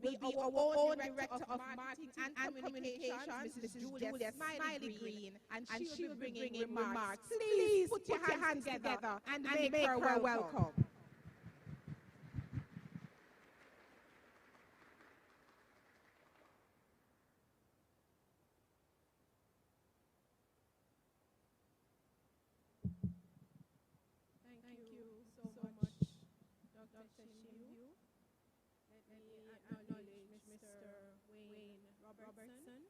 be our own Director of Marketing and Communications, Mrs. Julia Smiley Green, and she will be bringing remarks. Please put your hands together and make her welcome. Thank you so much, Dr. Shimbu. Let me acknowledge Mr. Wayne Robertson,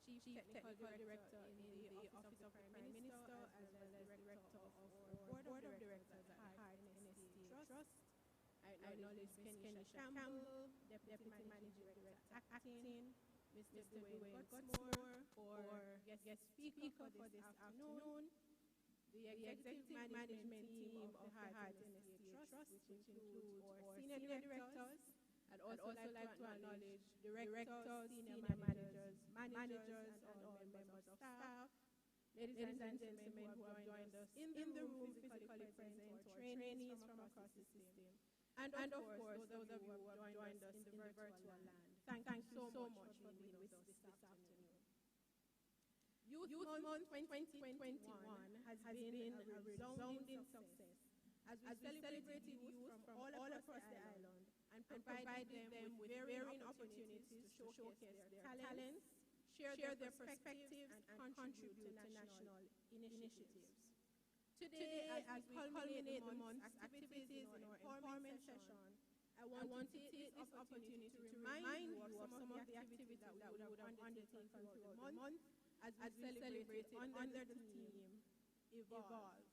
Chief Technical Director in the Office of the Prime Minister, as well as Director of our Board of Directors at Heart NST Trust. I acknowledge Kenisha Campbell, Deputy Managing Director Acting, Mr. Dwayne Godsmore, our guest speaker for this afternoon, the executive management team of the Heart NST Trust, which includes our senior directors. I'd also like to acknowledge directors, senior managers, and all members of staff. Ladies and gentlemen who have joined us in the room physically present, or trainees from across the system. And of course, those of you who have joined us in the virtual land. Thank you so much for being with us this afternoon. Youth Month 2021 has been a resounding success as we celebrated youth from all across the island and provided them with varying opportunities to showcase their talents, share their perspectives, and contribute to national initiatives. Today, as we culminate the month's activities in our empowerment session, I want to take this opportunity to remind you of some of the activities that we would have undertaken throughout the month as we celebrated under the theme, Evolve.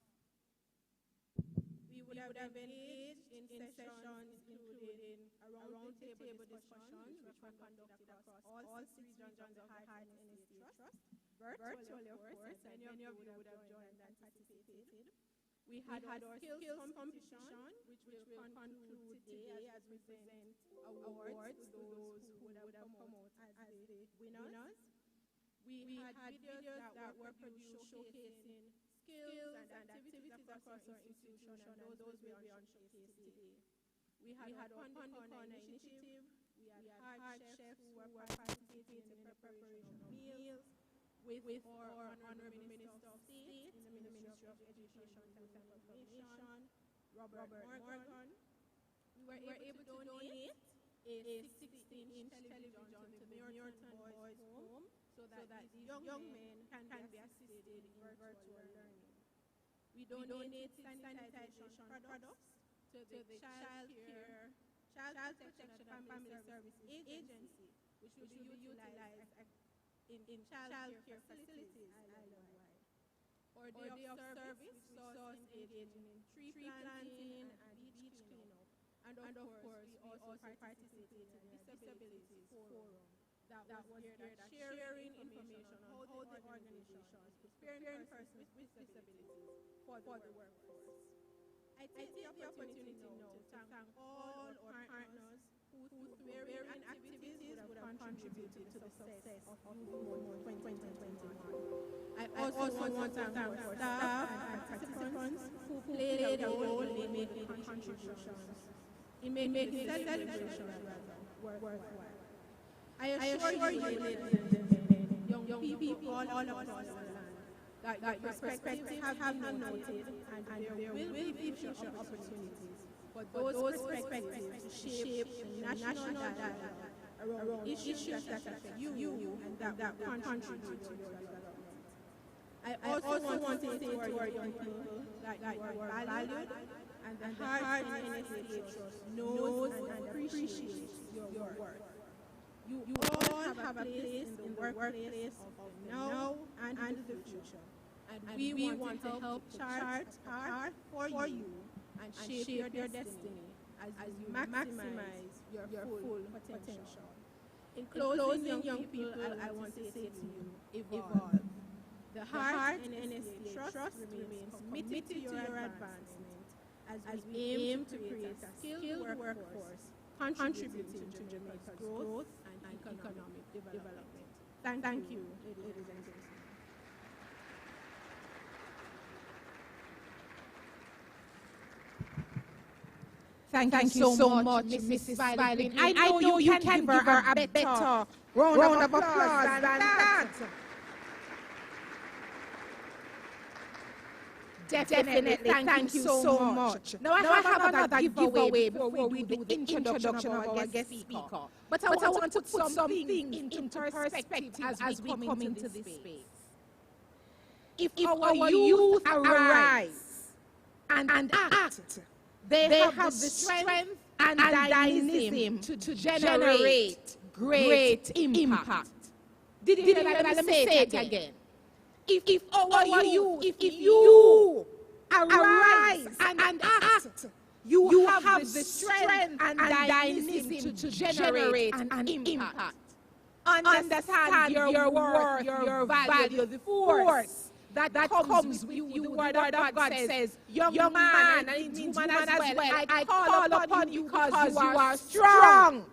We would have engaged in sessions including a round-table discussions which were conducted across all 6 regions of the Heart NST Trust, virtually of course, many of you would have joined and participated. We had our skills competition, which will conclude today as we present awards to those who would have come out as the winners. We had videos that were produced showcasing skills and activities across our institution, and those will be on showcase today. We had our Pond Corner initiative. We had hard chefs who were participating in the preparation of meals with our Honorable Minister of State in the Ministry of Education, Youth and Information, Robert Morgan. We were able to donate a 16-inch television to the Muirton Boys Home so that these young men can be assisted in virtual learning. We donated sanitization products to the Child Protection and Family Services Agency, which will be utilized in child care facilities island-wide. Our day of service saw us engaging in tree planting and beach cleanup. And of course, we also participated in the Disabilities Forum that was geared at sharing information on how the organization is preparing persons with disabilities for the workforce. I take the opportunity now to thank all our partners who through varying activities would have contributed to the success of Youth Month 2021. I also want to thank our staff and participants who played a role in making contributions, in making celebrations worthwhile. I assure you, ladies and gentlemen, young people all across the land, that your perspectives have been noted and there will be future opportunities for those perspectives to shape the national dialogue around issues that affect you and that contribute to your development. I also want to say to our young people that you are valued and the Heart NST Trust knows and appreciates your work. You all have a place in the workplace of now and the future. And we want to help chart path for you and shape your destiny as you maximize your full potential. In closing, young people, I want to say to you, evolve. The Heart NST Trust remains committed to your advancement as we aim to create a skilled workforce contributing to Jamaica's growth and economic development. Thank you, ladies and gentlemen. Thank you so much, Mrs. Smiley. I know you can give her a better round of applause than that. Definitely. Thank you so much. Now I have another giveaway before we do the introduction of our guest speaker. But I want to put something into perspective as we come into this space. If our youth arise and act, they have the strength and dynamism to generate great impact. Did you hear that? Let me say it again. If our youth, if you arise and act, you have the strength and dynamism to generate an impact. Understand your worth, your value, the force that comes with you. The word of God says, young man, and it means woman as well, I call upon you because you are strong.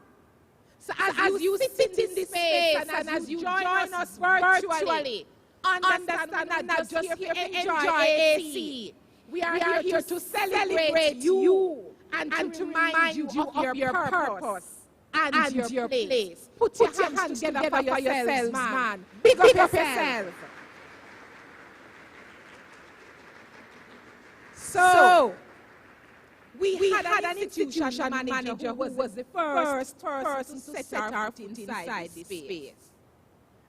So as you sit in this space and as you join us virtually, understand we're not just here to enjoy AC. We are here to celebrate you and to remind you of your purpose and your place. Put your hands together for yourselves, man. Big up yourself. So, we had an institution manager who was the first person to set our foot inside this space.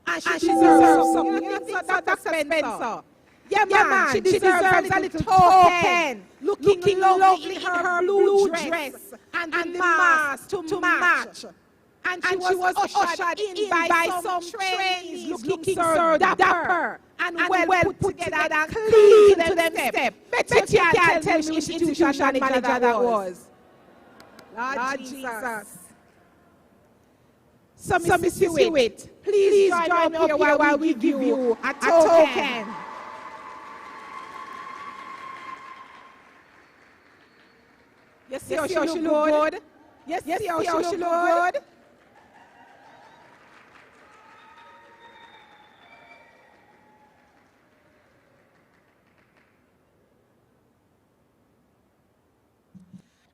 And she deserves something. Dr. Spencer. Yeah, man, she deserves a little token. Looking lovely in her blue dress and the mask to match. And she was ushered in by some trainees looking so dapper and well put together and clean to them step. Bet you can't tell me which institution manager that was. Lord Jesus. So, Miss Hewitt, please join me up here while we give you a token. You see how she look good? You see how she look good?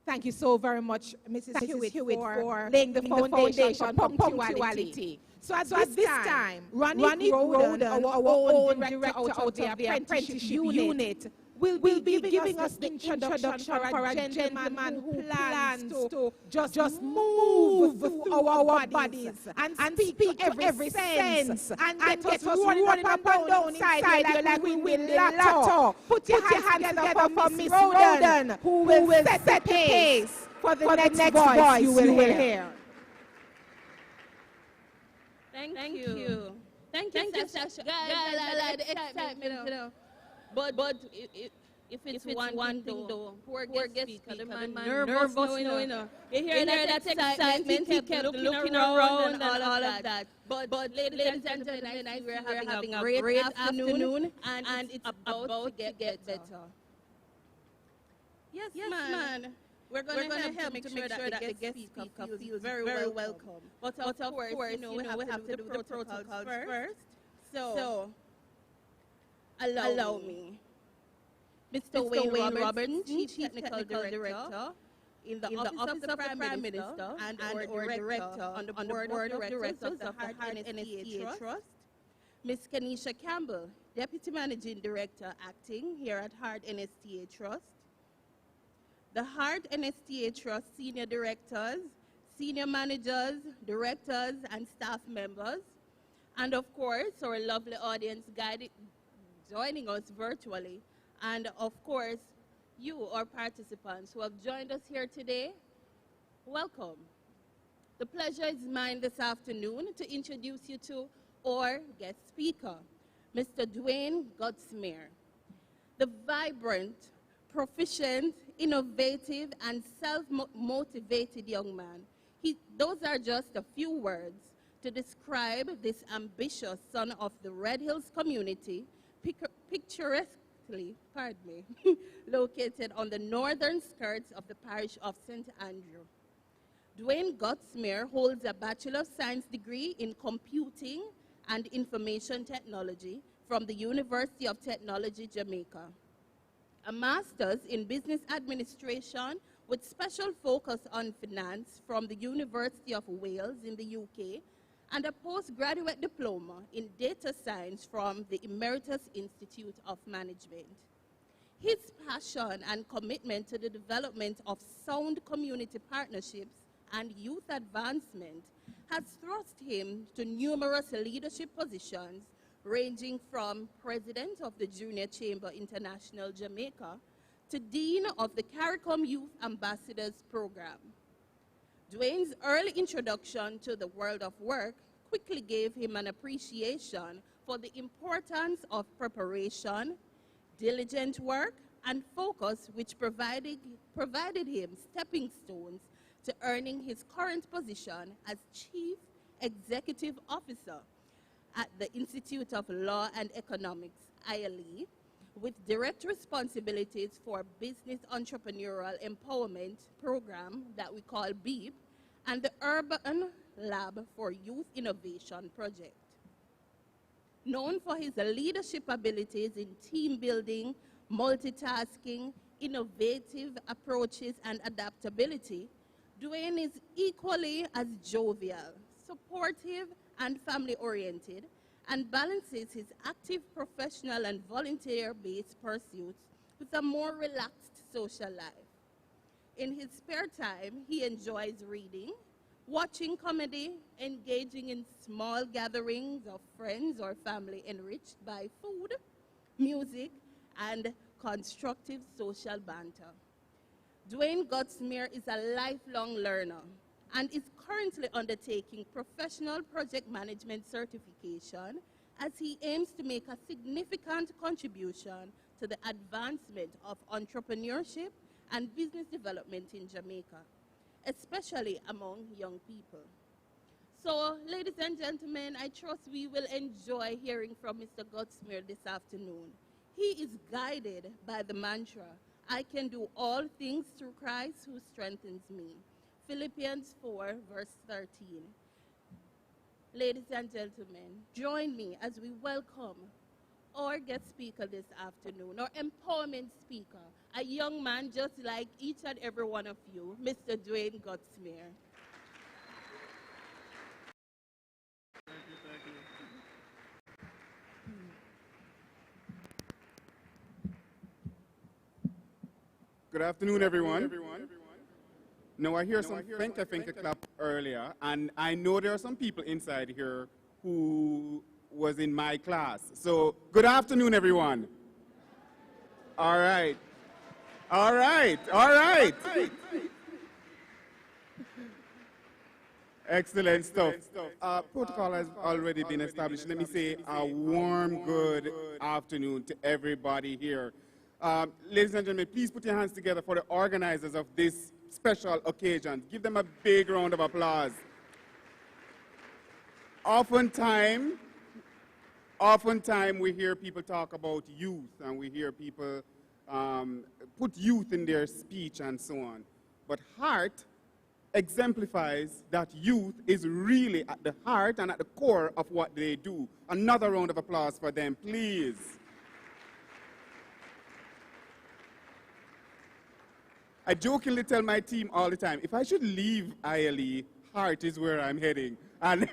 Thank you so very much, Mrs. Hewitt, for laying the foundation for punctuality. So at this time, Ronnie Roden, our own director out of the apprenticeship unit, will be giving us the introduction for a gentleman who plans to just move through our bodies and speak to every sense and get us running up and down inside like we win the lotto. Put your hands together for Miss Roden, who will set the pace for the next voice you will hear. Thank you. Thank you, Sasha. Guys, I like the excitement, you know. But if it's one thing though, poor guest speaker, the man nervous, you know. You hear that excitement, he kept looking around and all of that. But ladies and gentlemen, we're having a great afternoon and it's about to get better. Yes, man. We're going to help to make sure that the guest speaker feels very welcome. But of course, you know, we have to do the protocols first. So allow me. Mr. Wayne Roberts, Chief Technical Director in the Office of the Prime Minister and or Director on the Board of Directors of the Heart NSTA Trust. Ms. Kenisha Campbell, Deputy Managing Director acting here at Heart NSTA Trust. The Heart NSTA Trust Senior Directors, Senior Managers, Directors, and staff members. And of course, our lovely audience joining us virtually. And of course, you, our participants who have joined us here today, welcome. The pleasure is mine this afternoon to introduce you to our guest speaker, Mr. Dwayne Godsmere. The vibrant, proficient, innovative, and self-motivated young man. Those are just a few words to describe this ambitious son of the Red Hills community, picturesquely, located on the northern skirts of the parish of St. Andrew. Dwayne Godsmere holds a Bachelor of Science degree in Computing and Information Technology from the University of Technology, Jamaica, a Master's in Business Administration with special focus on finance from the University of Wales in the UK, and a postgraduate diploma in data science from the Emeritus Institute of Management. His passion and commitment to the development of sound community partnerships and youth advancement has thrust him to numerous leadership positions, ranging from President of the Junior Chamber International Jamaica to Dean of the CARICOM Youth Ambassadors Program. Dwayne's early introduction to the world of work quickly gave him an appreciation for the importance of preparation, diligent work, and focus, which provided him stepping stones to earning his current position as Chief Executive Officer at the Institute of Law and Economics, ILE, with direct responsibilities for Business Entrepreneurial Empowerment Program that we call BEEP, and the Urban Lab for Youth Innovation Project. Known for his leadership abilities in team building, multitasking, innovative approaches, and adaptability, Dwayne is equally as jovial, supportive, and family-oriented, and balances his active professional and volunteer-based pursuits with a more relaxed social life. In his spare time, he enjoys reading, watching comedy, engaging in small gatherings of friends or family enriched by food, music, and constructive social banter. Dwayne Gottsmere is a lifelong learner and is currently undertaking professional project management certification as he aims to make a significant contribution to the advancement of entrepreneurship and business development in Jamaica, especially among young people. So, ladies and gentlemen, I trust we will enjoy hearing from Mr. Gottsmere this afternoon. He is guided by the mantra, I can do all things through Christ who strengthens me. Philippians 4, verse 13. Ladies and gentlemen, join me as we welcome our guest speaker this afternoon, our empowerment speaker, a young man just like each and every one of you, Mr. Dwayne Gottsmere. Good afternoon, everyone. Now, I hear some finka clap earlier, and I know there are some people inside here who was in my class. So, good afternoon, everyone. All right. All right. All right. Excellent stuff. Protocol has already been established. Let me say a warm good afternoon to everybody here. Ladies and gentlemen, please put your hands together for the organizers of this special occasion. Give them a big round of applause. Oftentimes we hear people talk about youth, and we hear people put youth in their speech and so on. But Heart exemplifies that youth is really at the heart and at the core of what they do. Another round of applause for them, please. I jokingly tell my team all the time, if I should leave ILE, Heart is where I'm heading. And,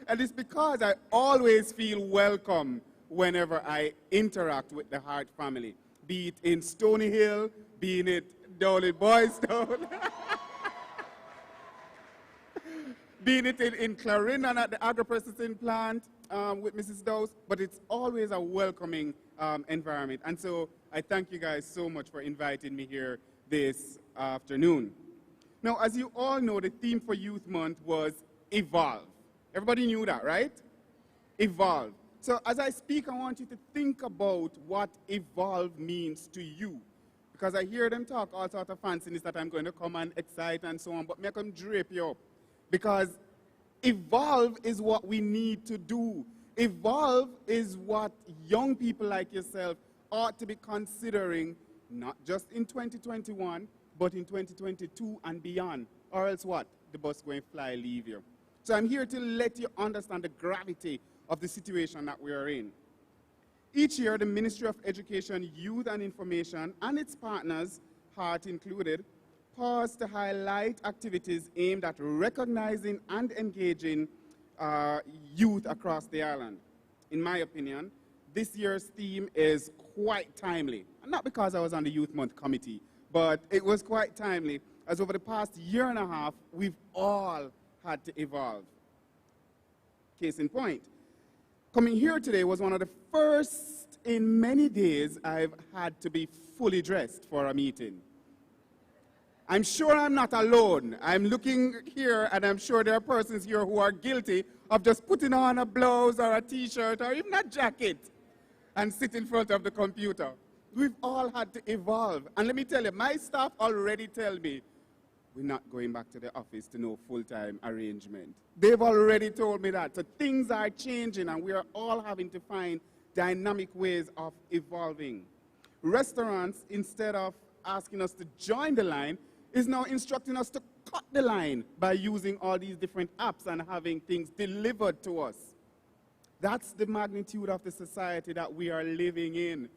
and it's because I always feel welcome whenever I interact with the Heart family, be it in Stony Hill, be it down in Boys Town, being it in Clarendon at the agro-processing plant with Mrs. Dowse, but it's always a welcoming environment. And so I thank you guys so much for inviting me here this afternoon. Now, as you all know, the theme for Youth Month was Evolve. Everybody knew that, right? Evolve. So as I speak, I want you to think about what evolve means to you. Because I hear them talk all sorts of fanciness that I'm going to come and excite and so on, but me I come drape you up. Because evolve is what we need to do. Evolve is what young people like yourself ought to be considering, not just in 2021, but in 2022 and beyond. Or else what? The bus going to fly, leave you. So I'm here to let you understand the gravity of the situation that we are in. Each year, the Ministry of Education, Youth and Information, and its partners, Heart included, paused to highlight activities aimed at recognizing and engaging youth across the island. In my opinion, this year's theme is quite timely. And not because I was on the Youth Month committee, but it was quite timely, as over the past year and a half, we've all had to evolve. Case in point, coming here today was one of the first in many days I've had to be fully dressed for a meeting. I'm sure I'm not alone. I'm looking here and I'm sure there are persons here who are guilty of just putting on a blouse or a t-shirt or even a jacket and sit in front of the computer. We've all had to evolve. And let me tell you, my staff already tell me, we're not going back to the office to no full-time arrangement. They've already told me that. So things are changing and we are all having to find dynamic ways of evolving. Restaurants, instead of asking us to join the line, is now instructing us to cut the line by using all these different apps and having things delivered to us. That's the magnitude of the society that we are living in.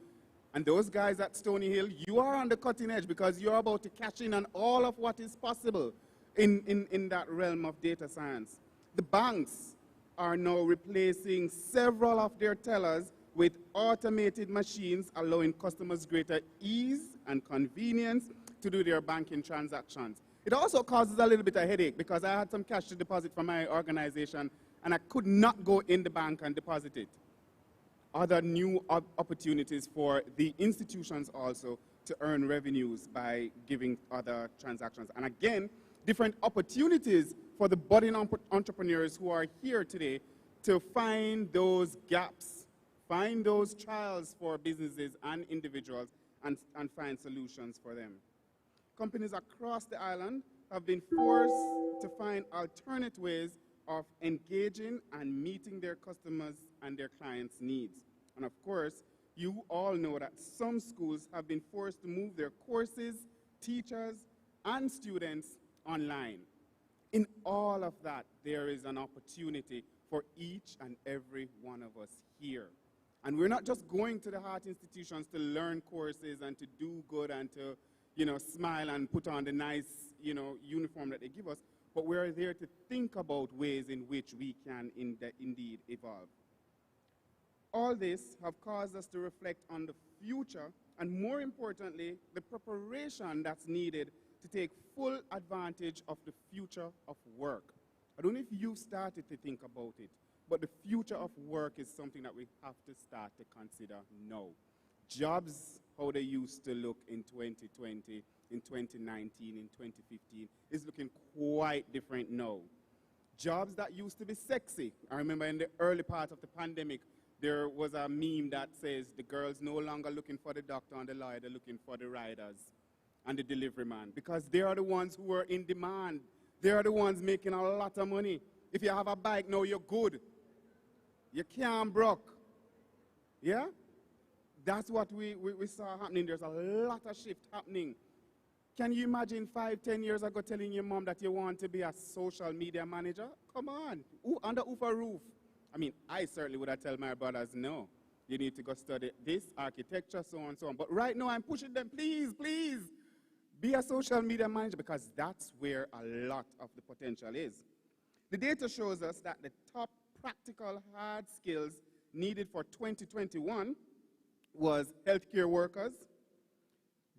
And those guys at Stony Hill, you are on the cutting edge because you're about to catch in on all of what is possible in that realm of data science. The banks are now replacing several of their tellers with automated machines, allowing customers greater ease and convenience to do their banking transactions. It also causes a little bit of headache because I had some cash to deposit from my organization and I could not go in the bank and deposit it. Other new opportunities for the institutions also to earn revenues by giving other transactions. And again, different opportunities for the budding entrepreneurs who are here today to find those gaps, find those trials for businesses and individuals and find solutions for them. Companies across the island have been forced to find alternate ways of engaging and meeting their customers and their clients' needs. And of course, you all know that some schools have been forced to move their courses, teachers, and students online. In all of that, there is an opportunity for each and every one of us here. And we're not just going to the heart institutions to learn courses and to do good and to smile and put on the nice, uniform that they give us, but we're there to think about ways in which we can indeed evolve. All this have caused us to reflect on the future and, more importantly, the preparation that's needed to take full advantage of the future of work. I don't know if you've started to think about it, but the future of work is something that we have to start to consider now. Jobs, how they used to look in 2020, in 2019, in 2015, is looking quite different now. Jobs that used to be sexy. I remember in the early part of the pandemic, there was a meme that says the girls no longer looking for the doctor and the lawyer, they're looking for the riders and the delivery man because they are the ones who are in demand. They are the ones making a lot of money. If you have a bike now, you're good. You can't broke. Yeah? That's what we saw happening. There's a lot of shift happening. Can you imagine 5, 10 years ago telling your mom that you want to be a social media manager? Come on, under a roof. I mean, I certainly would have told my brothers, no, you need to go study this, architecture, so on and so on. But right now I'm pushing them, please, please, be a social media manager because that's where a lot of the potential is. The data shows us that the top practical hard skills needed for 2021 was healthcare workers,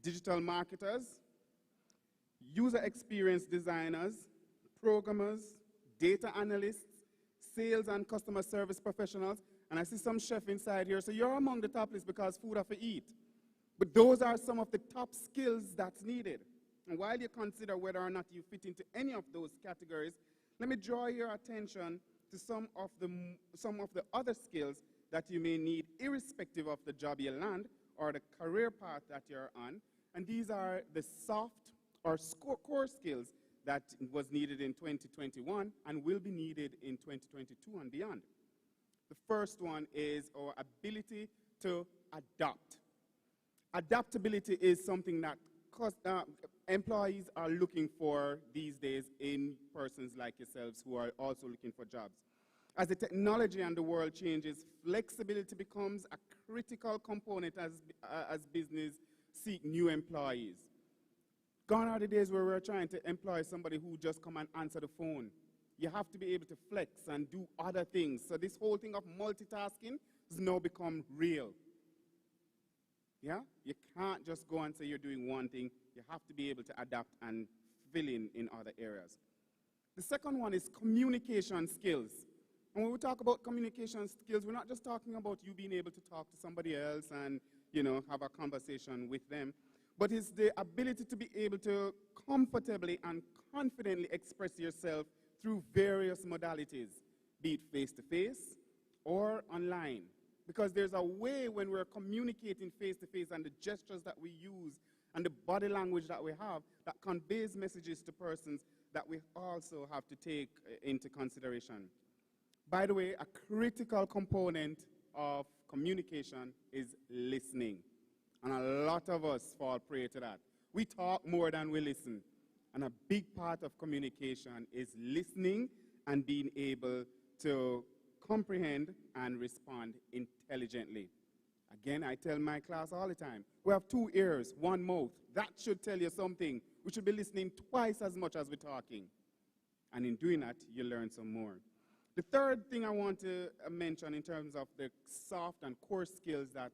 digital marketers, user experience designers, programmers, data analysts, sales and customer service professionals, and I see some chef inside here, so you're among the top list because food have to eat. But those are some of the top skills that's needed. And while you consider whether or not you fit into any of those categories, let me draw your attention to some of the other skills that you may need irrespective of the job you land or the career path that you're on. And these are the soft or core skills that was needed in 2021 and will be needed in 2022 and beyond. The first one is our ability to adapt. Adaptability is something that employees are looking for these days in persons like yourselves who are also looking for jobs. As the technology and the world changes, flexibility becomes a critical component as business seek new employees. Gone are the days where we're trying to employ somebody who just come and answer the phone. You have to be able to flex and do other things. So this whole thing of multitasking has now become real. Yeah? You can't just go and say you're doing one thing. You have to be able to adapt and fill in other areas. The second one is communication skills. And when we talk about communication skills, we're not just talking about you being able to talk to somebody else and, have a conversation with them, but it's the ability to be able to comfortably and confidently express yourself through various modalities, be it face-to-face or online. Because there's a way when we're communicating face-to-face and the gestures that we use and the body language that we have that conveys messages to persons that we also have to take into consideration. By the way, a critical component of communication is listening. And a lot of us fall prey to that. We talk more than we listen. And a big part of communication is listening and being able to comprehend and respond intelligently. Again, I tell my class all the time, we have 2 ears, 1 mouth. That should tell you something. We should be listening twice as much as we're talking. And in doing that, you learn some more. The third thing I want to mention in terms of the soft and core skills that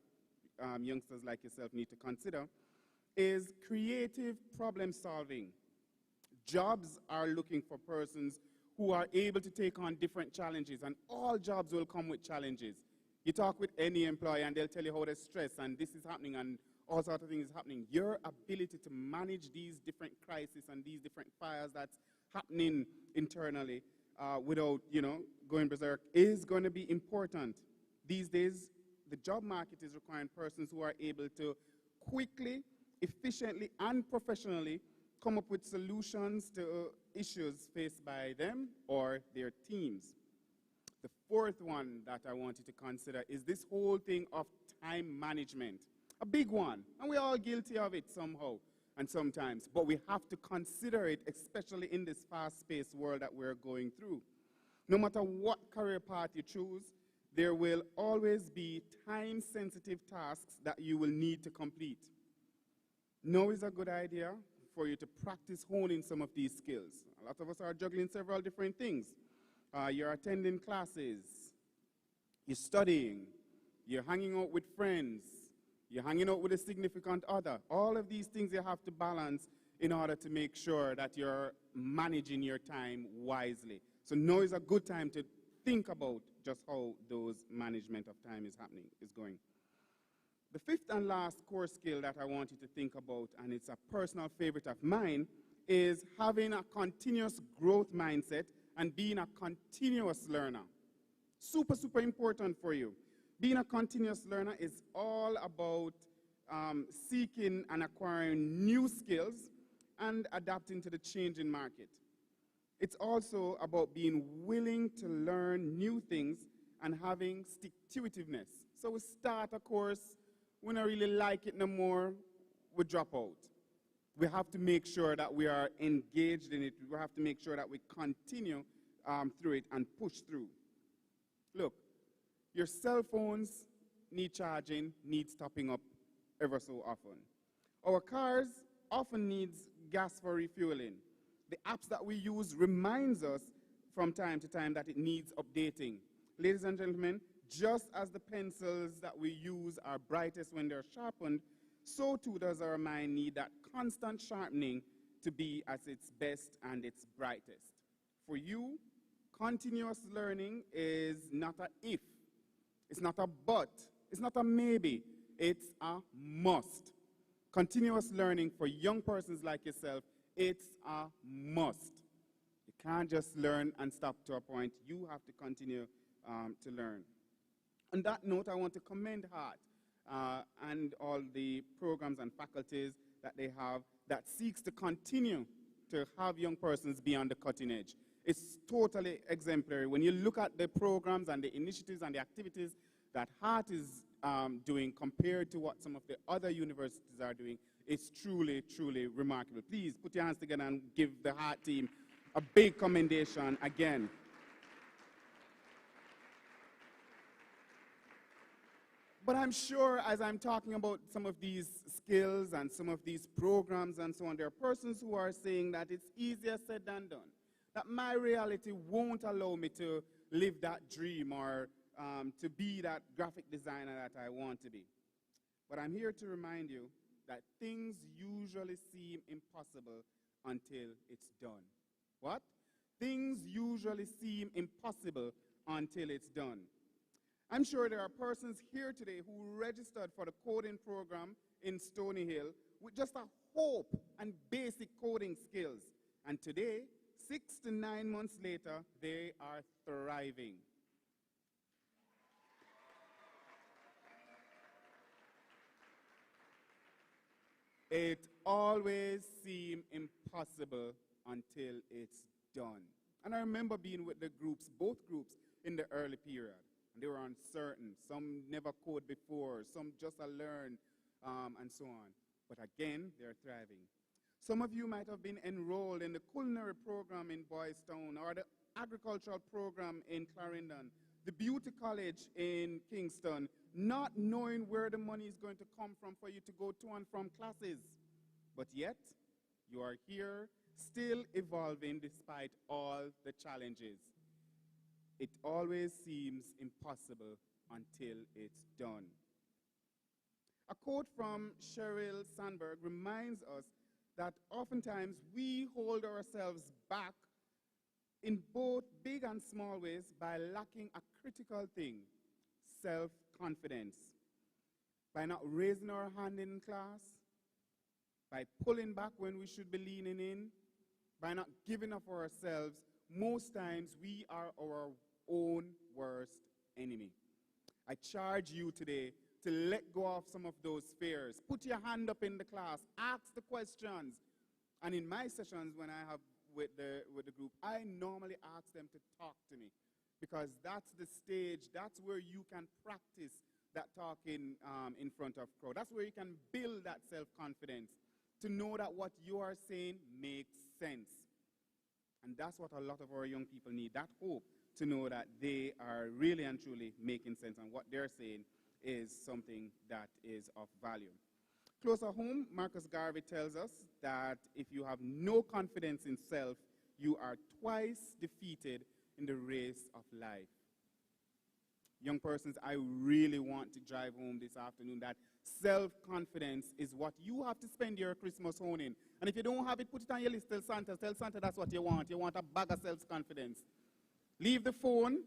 youngsters like yourself need to consider is creative problem solving. Jobs are looking for persons who are able to take on different challenges, and all jobs will come with challenges. You talk with any employee and they'll tell you how they're stressed and this is happening and all sorts of things happening. Your ability to manage these different crises and these different fires that's happening internally without, going berserk is going to be important. These days, the job market is requiring persons who are able to quickly, efficiently, and professionally come up with solutions to issues faced by them or their teams. The fourth one that I want you to consider is this whole thing of time management. A big one, and we're all guilty of it somehow and sometimes, but we have to consider it, especially in this fast-paced world that we're going through. No matter what career path you choose, there will always be time-sensitive tasks that you will need to complete. Now is a good idea for you to practice honing some of these skills. A lot of us are juggling several different things. You're attending classes, you're studying, you're hanging out with friends, you're hanging out with a significant other. All of these things you have to balance in order to make sure that you're managing your time wisely. So now is a good time to think about just how those management of time is going. The fifth and last core skill that I want you to think about, and it's a personal favorite of mine, is having a continuous growth mindset and being a continuous learner. Super, super important for you. Being a continuous learner is all about seeking and acquiring new skills and adapting to the changing market. It's also about being willing to learn new things and having stick-to-itiveness. So we start a course, we don't really like it no more, we drop out. We have to make sure that we are engaged in it. We have to make sure that we continue through it and push through. Look, your cell phones need charging, need topping up ever so often. Our cars often need gas for refueling. The apps that we use reminds us from time to time that it needs updating. Ladies and gentlemen, just as the pencils that we use are brightest when they're sharpened, so too does our mind need that constant sharpening to be at its best and its brightest. For you, continuous learning is not a if, it's not a but, it's not a maybe, it's a must. Continuous learning for young persons like yourself, it's a must. You can't just learn and stop to a point. You have to continue to learn. On that note, I want to commend HEART and all the programs and faculties that they have that seeks to continue to have young persons be on the cutting edge. It's totally exemplary. When you look at the programs and the initiatives and the activities that HEART is doing compared to what some of the other universities are doing, it's truly, truly remarkable. Please put your hands together and give the HEART team a big commendation again. But I'm sure as I'm talking about some of these skills and some of these programs and so on, there are persons who are saying that it's easier said than done, that my reality won't allow me to live that dream or to be that graphic designer that I want to be. But I'm here to remind you that things usually seem impossible until it's done. What? Things usually seem impossible until it's done. I'm sure there are persons here today who registered for the coding program in Stony Hill with just a hope and basic coding skills. And today, 6 to 9 months later, they are thriving. It always seems impossible until it's done. And I remember being with the groups, both groups, in the early period. And they were uncertain. Some never coded before. Some just learned, and so on. But again, they're thriving. Some of you might have been enrolled in the culinary program in Boys Town or the agricultural program in Clarendon, the beauty college in Kingston, not knowing where the money is going to come from for you to go to and from classes. But yet, you are here, still evolving despite all the challenges. It always seems impossible until it's done. A quote from Sheryl Sandberg reminds us that oftentimes we hold ourselves back in both big and small ways by lacking a critical thing, self-confidence. By not raising our hand in class, by pulling back when we should be leaning in, by not giving up ourselves, most times we are our own worst enemy. I charge you today to let go of some of those fears. Put your hand up in the class, ask the questions. And in my sessions when I have with the group, I normally ask them to talk to me because that's the stage, that's where you can practice that talking in front of crowd. That's where you can build that self-confidence to know that what you are saying makes sense. And that's what a lot of our young people need, that hope to know that they are really and truly making sense and what they're saying is something that is of value. Closer home, Marcus Garvey tells us that if you have no confidence in self, you are twice defeated in the race of life. Young persons, I really want to drive home this afternoon that self-confidence is what you have to spend your Christmas honing. And if you don't have it, put it on your list, tell Santa that's what you want. You want a bag of self-confidence. Leave the phone,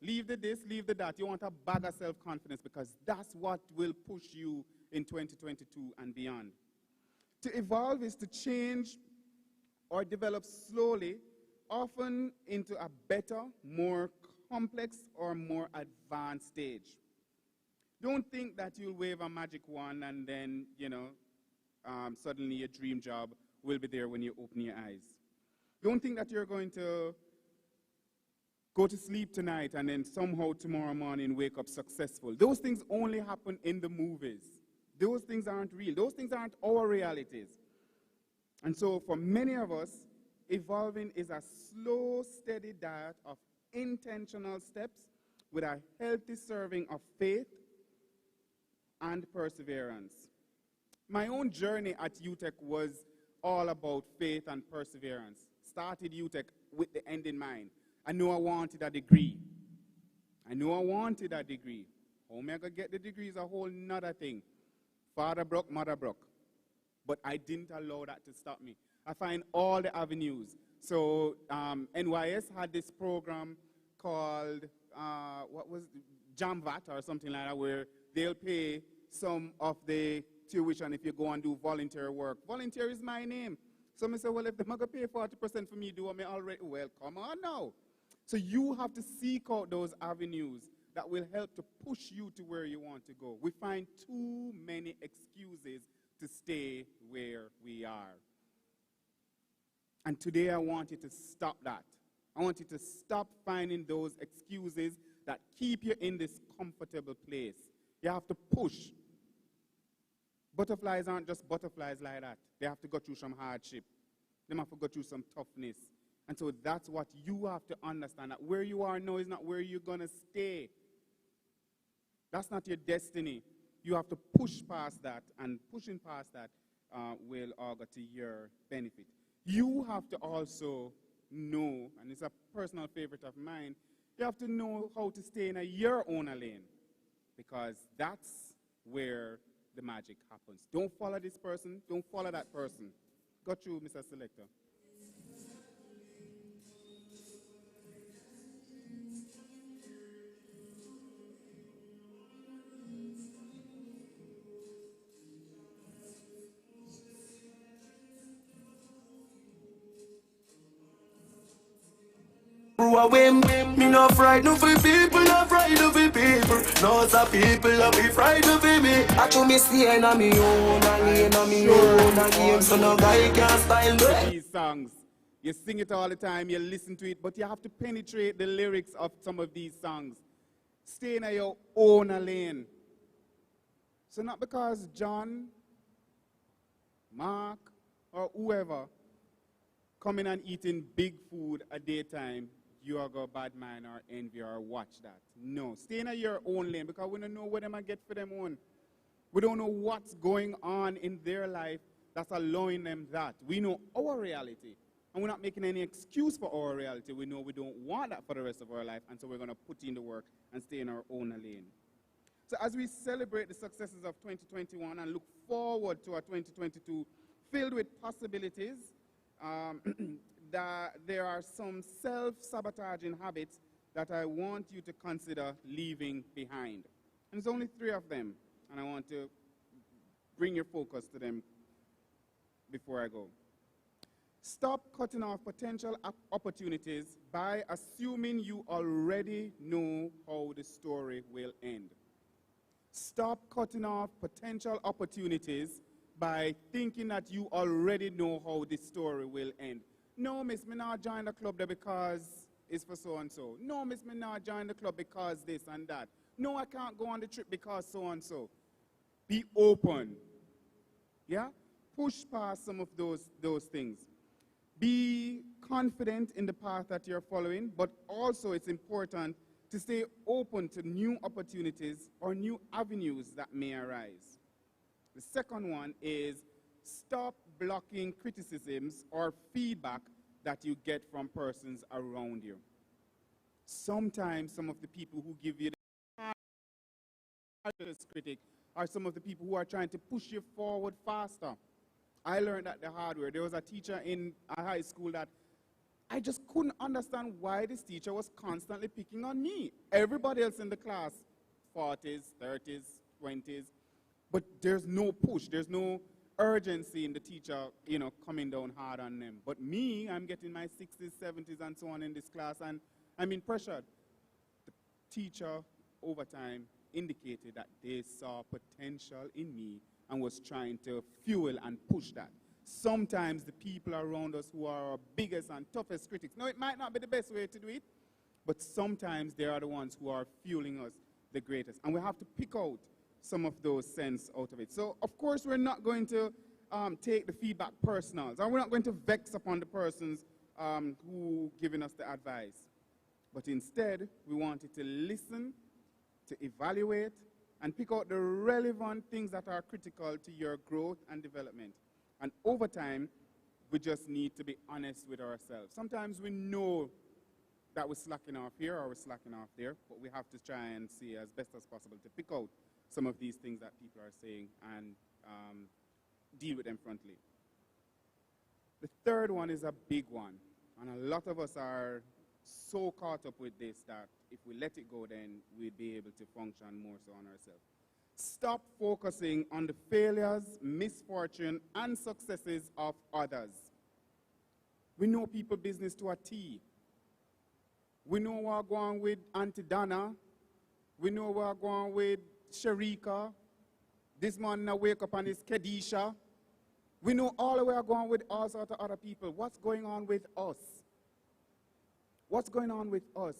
leave the this, leave the that. You want a bag of self-confidence because that's what will push you in 2022 and beyond. To evolve is to change or develop slowly, often into a better, more complex or more advanced stage. Don't think that you'll wave a magic wand and then, suddenly your dream job will be there when you open your eyes. Don't think that you're going to go to sleep tonight and then somehow tomorrow morning wake up successful. Those things only happen in the movies. Those things aren't real. Those things aren't our realities. And so for many of us, evolving is a slow, steady diet of intentional steps with a healthy serving of faith and perseverance. My own journey at UTech was all about faith and perseverance. Started UTech with the end in mind. I knew I wanted a degree. How am I going to get the degree is a whole nother thing. Father broke, mother broke. But I didn't allow that to stop me. I find all the avenues. So NYS had this program called, JAMVAT or something like that, where they'll pay some of the tuition if you go and do volunteer work. Volunteer is my name. So I say, well, if they're going to pay 40% for me, do I already? Well, come on now. So you have to seek out those avenues that will help to push you to where you want to go. We find too many excuses to stay where we are. And today I want you to stop that. I want you to stop finding those excuses that keep you in this comfortable place. You have to push. Butterflies aren't just butterflies like that. They have to go through some hardship. They have to go through some toughness. And so that's what you have to understand, that where you are now is not where you're going to stay. That's not your destiny. You have to push past that, and pushing past that will augur to your benefit. You have to also know, and it's a personal favorite of mine, you have to know how to stay in your own lane, because that's where the magic happens. Don't follow this person, don't follow that person. Go through, Mr. Selector. Me no frightened for people, no frightened for people. No, some people no be frightened for me. I to me stay in me own, and in me own, and game, so no guy can style me. These songs, you sing it all the time, you listen to it, but you have to penetrate the lyrics of some of these songs. Stay in your own lane. So not because John, Mark, or whoever coming and eating big food a daytime, you are go bad mind or envy or watch that. No, stay in your own lane, because we don't know what them I get for them own. We don't know what's going on in their life that's allowing them that. We know our reality, and we're not making any excuse for our reality. We know we don't want that for the rest of our life, and so we're going to put in the work and stay in our own lane. So as we celebrate the successes of 2021 and look forward to our 2022 filled with possibilities, that there are some self-sabotaging habits that I want you to consider leaving behind. And there's only 3 of them, and I want to bring your focus to them before I go. Stop cutting off potential opportunities by assuming you already know how the story will end. Stop cutting off potential opportunities by thinking that you already know how this story will end. No, miss, me not join the club there because it's for so-and-so. No, miss, me not join the club because this and that. No, I can't go on the trip because so-and-so. Be open. Yeah? Push past some of those things. Be confident in the path that you're following, but also it's important to stay open to new opportunities or new avenues that may arise. The second one is stop blocking criticisms or feedback that you get from persons around you. Sometimes some of the people who give you the hardest critic are some of the people who are trying to push you forward faster. I learned that the hard way. There was a teacher in a high school that I just couldn't understand why this teacher was constantly picking on me. Everybody else in the class, 40s, 30s, 20s, but there's no push, there's no urgency in the teacher, coming down hard on them. But me, I'm getting my 60s, 70s, and so on in this class, and I'm being pressured. The teacher, over time, indicated that they saw potential in me and was trying to fuel and push that. Sometimes the people around us who are our biggest and toughest critics, now it might not be the best way to do it, but sometimes they are the ones who are fueling us the greatest. And we have to pick out some of those sense out of it. So, of course, we're not going to take the feedback personal. So we're not going to vex upon the persons who giving us the advice. But instead, we wanted to listen, to evaluate, and pick out the relevant things that are critical to your growth and development. And over time, we just need to be honest with ourselves. Sometimes we know that we're slacking off here or we're slacking off there, but we have to try and see as best as possible to pick out some of these things that people are saying and deal with them frontally. The third one is a big one, and a lot of us are so caught up with this that if we let it go, then we'd be able to function more so on ourselves. Stop focusing on the failures, misfortune, and successes of others. We know people business to a T. We know we're going with Auntie Donna. We know we're going with Sharika. This morning I wake up and it's Kedisha. We know all the way are going with all sorts of other people. What's going on with us? What's going on with us?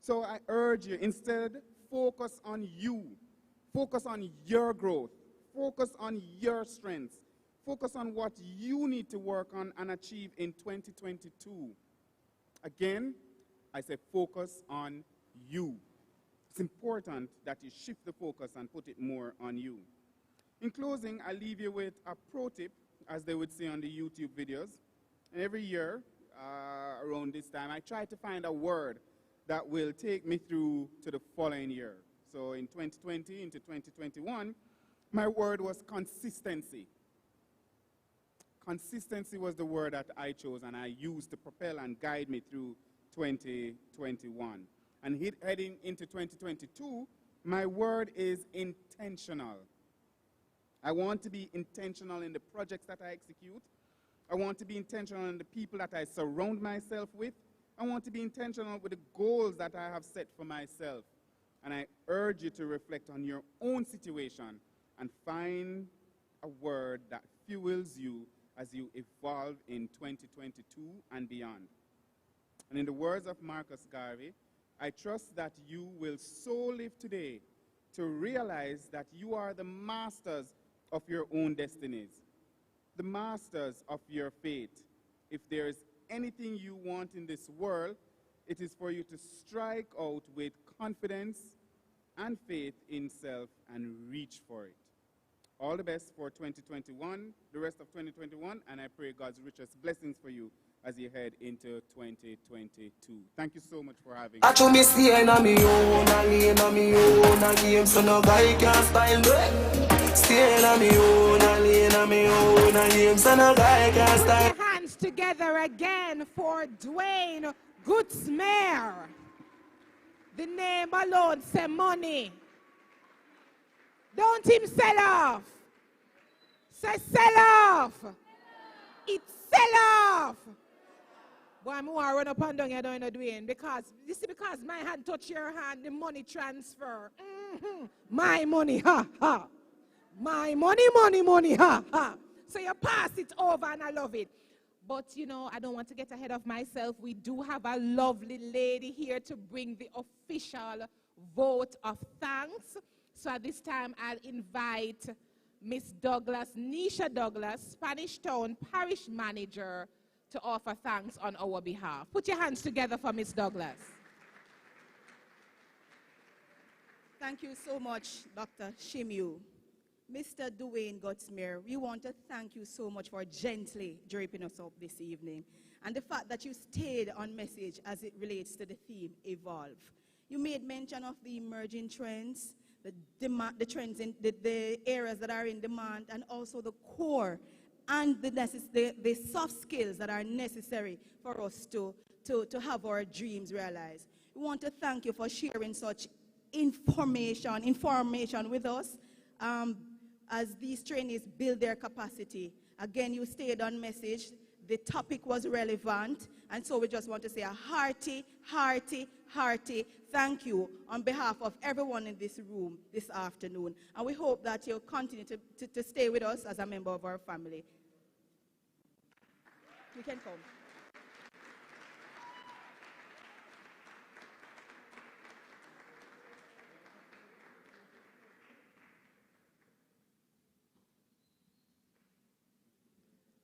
So I urge you, instead, focus on you. Focus on your growth. Focus on your strengths. Focus on what you need to work on and achieve in 2022. Again, I say focus on you. it's important that you shift the focus and put it more on you. In closing, I'll leave you with a pro tip, as they would say on the YouTube videos. And every year, around this time, I try to find a word that will take me through to the following year. So in 2020 into 2021, my word was consistency. Consistency was the word that I chose and I used to propel and guide me through 2021. And heading into 2022, my word is intentional. I want to be intentional in the projects that I execute. I want to be intentional in the people that I surround myself with. I want to be intentional with the goals that I have set for myself. And I urge you to reflect on your own situation and find a word that fuels you as you evolve in 2022 and beyond. And in the words of Marcus Garvey, I trust that you will so live today to realize that you are the masters of your own destinies, the masters of your fate. If there is anything you want in this world, it is for you to strike out with confidence and faith in self and reach for it. All the best for 2021, the rest of 2021, and I pray God's richest blessings for you as you head into 2022. Thank you so much for having me. I show me staying on me own, and laying on me own, and game so no guy can style me. Staying on me own, and laying on me own, and game so no guy can style. Put your hands together again for Dwayne Goodsmere. The name alone say money. Don't him sell off. Say sell off. It's sell off. Boy, I'm going to run up and down here doing Dwayne because this is because my hand touch your hand, the money transfer. My money, ha ha. My money, money, money, ha ha. So you pass it over and I love it. But you know, I don't want to get ahead of myself. We do have a lovely lady here to bring the official vote of thanks. So at this time, I'll invite Miss Douglas, Nisha Douglas, Spanish Town Parish Manager, to offer thanks on our behalf. Put your hands together for Miss Douglas. Thank you so much, Dr. Shimiu. Mr. Dwayne Goodsmere, we want to thank you so much for gently draping us up this evening and the fact that you stayed on message as it relates to the theme, Evolve. You made mention of the emerging trends, the trends in the areas that are in demand, and also the core and the soft skills that are necessary for us to have our dreams realized. We want to thank you for sharing such information with us as these trainees build their capacity. Again, you stayed on message. The topic was relevant, and so we just want to say a hearty thank you on behalf of everyone in this room this afternoon. And we hope that you'll continue to stay with us as a member of our family. You can come.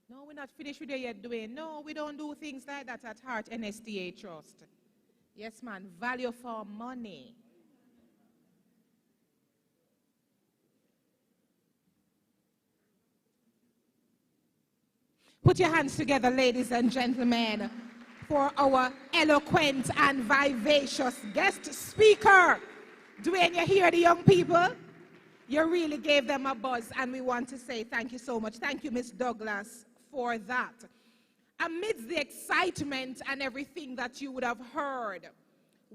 No, we're not finished with it yet, Dwayne. No, we don't do things like that at Heart NSTA Trust. Yes, man, value for money. Put your hands together, ladies and gentlemen, for our eloquent and vivacious guest speaker. Dwayne, you hear the young people? You really gave them a buzz, and we want to say thank you so much. Thank you, Miss Douglas, for that. Amidst the excitement and everything that you would have heard,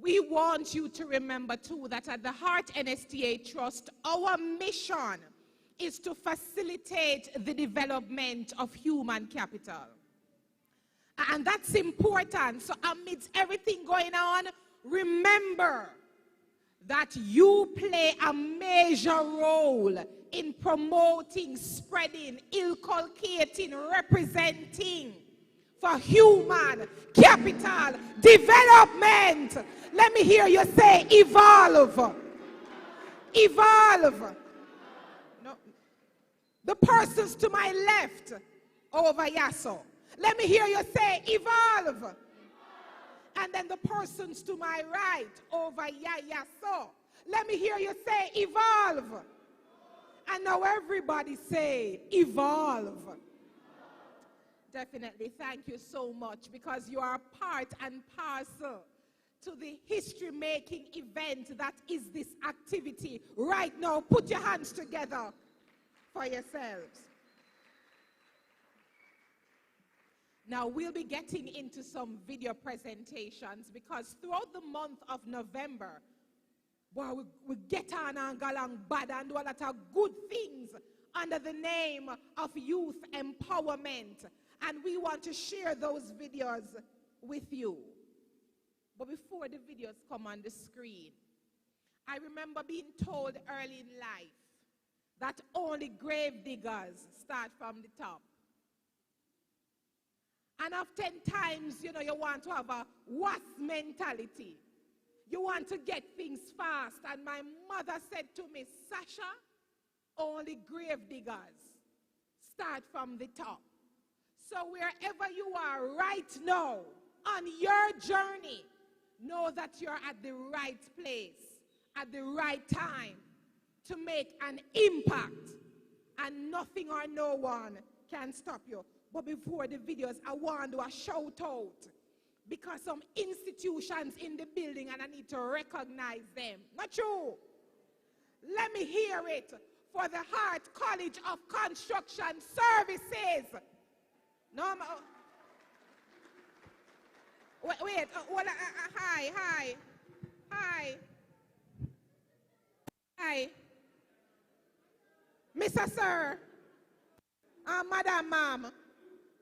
we want you to remember, too, that at the Heart NSTA Trust, our mission is to facilitate the development of human capital. And that's important. So amidst everything going on, remember that you play a major role in promoting, spreading, inculcating, representing for human capital development. Let me hear you say evolve. Evolve. No. The persons to my left over Yasso. Let me hear you say evolve. And then the persons to my right over Yayaso. Let me hear you say evolve. And now everybody say evolve. Definitely, thank you so much, because you are part and parcel to the history-making event that is this activity. Right now, put your hands together for yourselves. Now, we'll be getting into some video presentations, because throughout the month of November, well, we get on and go along bad and do a lot of good things under the name of youth empowerment. And we want to share those videos with you. But before the videos come on the screen, I remember being told early in life that only grave diggers start from the top. And oftentimes, you want to have a WAS mentality. You want to get things fast. And my mother said to me, Sasha, only grave diggers start from the top. So wherever you are right now on your journey, know that you're at the right place, at the right time to make an impact. And nothing or no one can stop you. But before the videos, I want to do a shout out, because some institutions in the building and I need to recognize them. Not true? Let me hear it for the Hart College of Construction Services. No, wait, hi. Mr. Sir, Madam, Ma'am,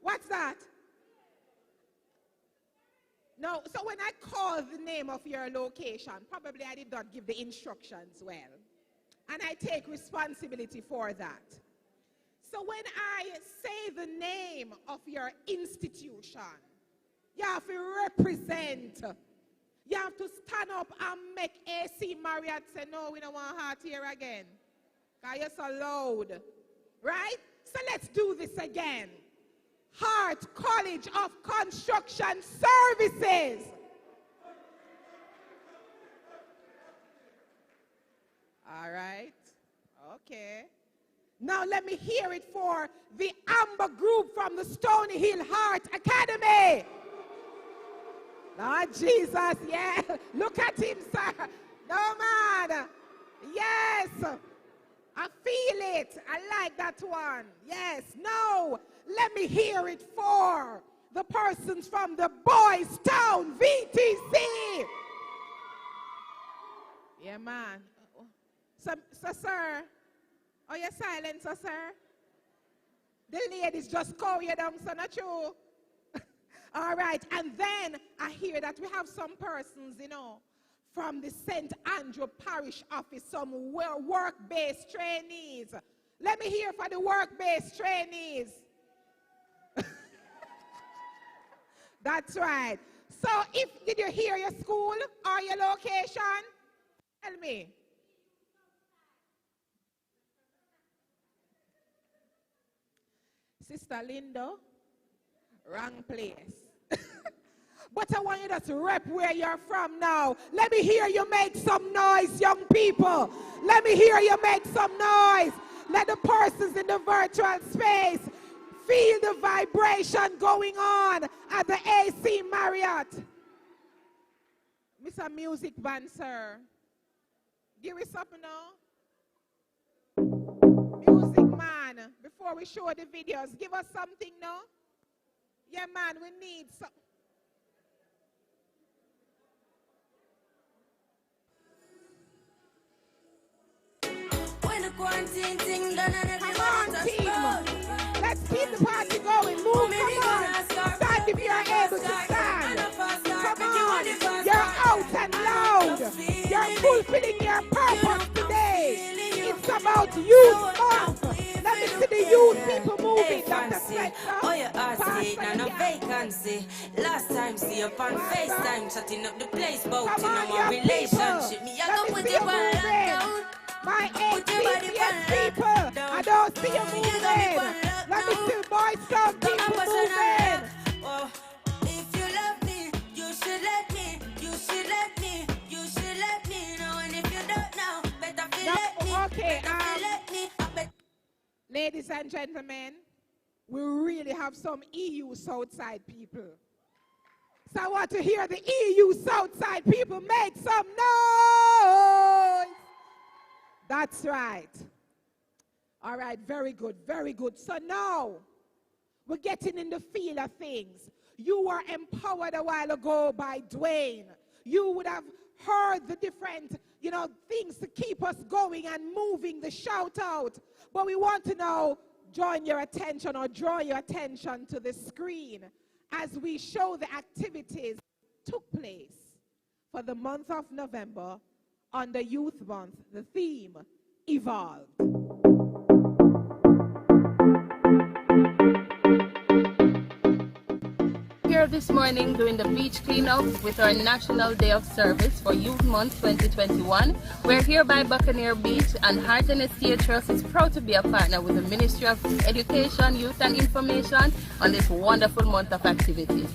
what's that? No, so when I call the name of your location, probably I did not give the instructions well. And I take responsibility for that. So when I say the name of your institution, you have to represent. You have to stand up and make AC Marriott say, no, we don't want Heart here again. Because you're so loud. Right? So let's do this again. Hart College of Construction Services. All right. Okay. Now let me hear it for the Amber Group from the Stony Hill Heart Academy. Lord Jesus, yeah. Look at him, sir. No, man. Yes. I feel it. I like that one. Yes. No. Let me hear it for the persons from the Boys Town VTC. Yeah, man. So, sir. Oh, you're silent, sir. The ladies just call you down, so not you. All right. And then I hear that we have some persons, from the St. Andrew Parish Office, some work-based trainees. Let me hear for the work-based trainees. That's right. So did you hear your school or your location? Tell me. Sister Linda, wrong place. But I want you to rep where you're from now. Let me hear you make some noise, young people. Let me hear you make some noise. Let the persons in the virtual space feel the vibration going on at the AC Marriott. Mr. Music Band, sir. Give us something now. Music man, before we show the videos, give us something now. Yeah, man, we need some. When the quarantine thing done and everyone team. Let's keep the party going. Move, come on. Stand if you're able to stand. Come on. You're out and loud. You're fulfilling your purpose today. It's about youth month. Let me see the youth people moving. Dr. Spencer. Oh, you are seeing and no vacancy. Last time, see you on FaceTime, shutting up the place, about no more relationship. Me, I go put you on lockdown. My APPS people, I don't see you moving. Let me see boys, some people moving. Oh, if you love me, you should let me. You should let me. You should let me know. And if you don't know, ladies and gentlemen, we really have some EU Southside people. So I want to hear the EU Southside people make some noise. That's right. All right, very good, very good. So now, we're getting in the feel of things. You were empowered a while ago by Dwayne. You would have heard the different, things to keep us going and moving, the shout out. But we want to now draw your attention to the screen as we show the activities took place for the month of November under Youth Month. The theme, Evolve. Here this morning doing the beach cleanup with our National Day of Service for Youth Month 2021. We're here by Buccaneer Beach, and Heart and Estate Trust is proud to be a partner with the Ministry of Education, Youth and Information on this wonderful month of activities.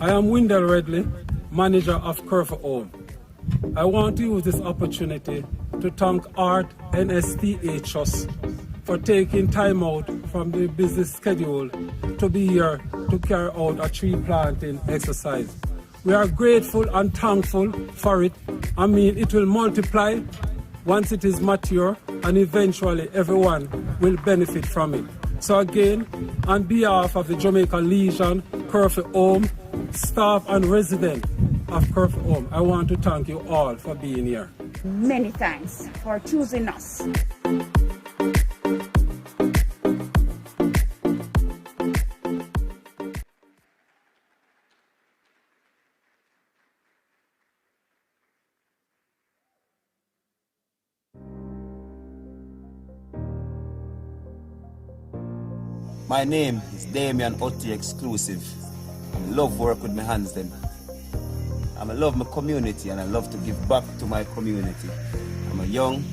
I am Wendell Redley, manager of Curve Home. I want to use this opportunity to thank Art NSTA Trust for taking time out from the business schedule to be here to carry out a tree planting exercise. We are grateful and thankful for it. I mean, it will multiply once it is mature, and eventually everyone will benefit from it. So again, on behalf of the Jamaica Legion, Curve Home, staff and residents of Curve Home, I want to thank you all for being here. Many thanks for choosing us. My name is Damian Otti Exclusive. I love work with my hands then. I love my community and I love to give back to my community. I'm a young,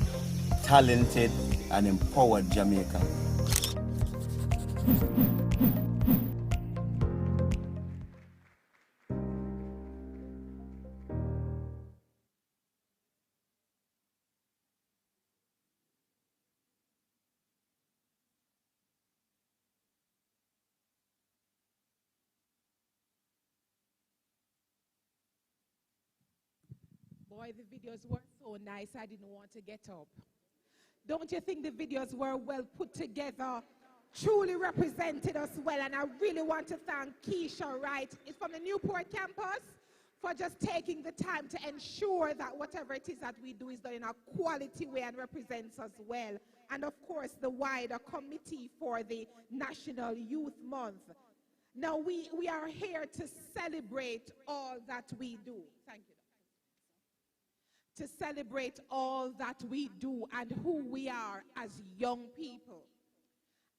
talented and empowered Jamaican. Boy, the videos were so nice, I didn't want to get up. Don't you think the videos were well put together, truly represented us well? And I really want to thank Keisha Wright from the Newport campus for just taking the time to ensure that whatever it is that we do is done in a quality way and represents us well. And of course, the wider committee for the National Youth Month. Now, we are here to celebrate all that we do. Thank you. To celebrate all that we do and who we are as young people.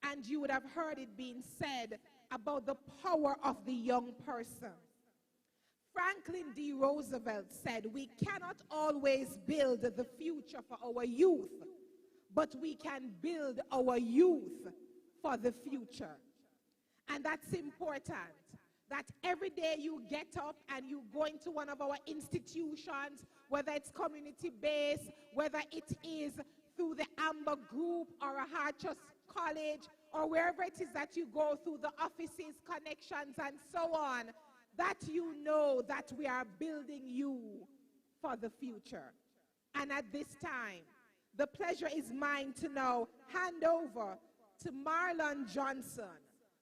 And you would have heard it being said about the power of the young person. Franklin D. Roosevelt said, we cannot always build the future for our youth, but we can build our youth for the future. And that's important, that every day you get up and you go into one of our institutions, whether it's community-based, whether it is through the Amber Group or a Hard Trust College, or wherever it is that you go through the offices, connections, and so on, that you know that we are building you for the future. And at this time, the pleasure is mine to now hand over to Marlon Johnson,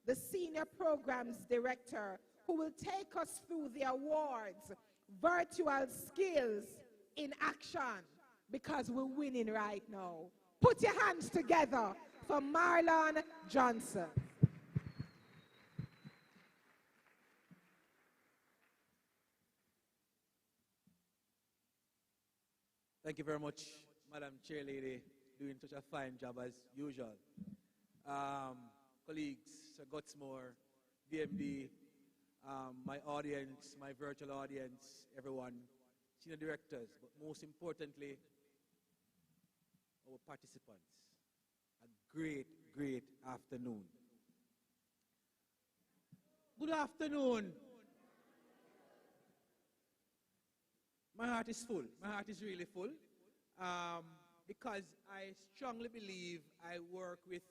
the Senior Programs Director, who will take us through the awards, Virtual Skills in Action, because we're winning right now. Put your hands together for Marlon Johnson. Thank you very much, Madam Chairlady, doing such a fine job as usual. Colleagues, Sir Gutsmore, DMD, my audience, my virtual audience, everyone, senior directors, but most importantly, our participants. A great, great afternoon. Good afternoon. My heart is full. My heart is really full because I strongly believe I work with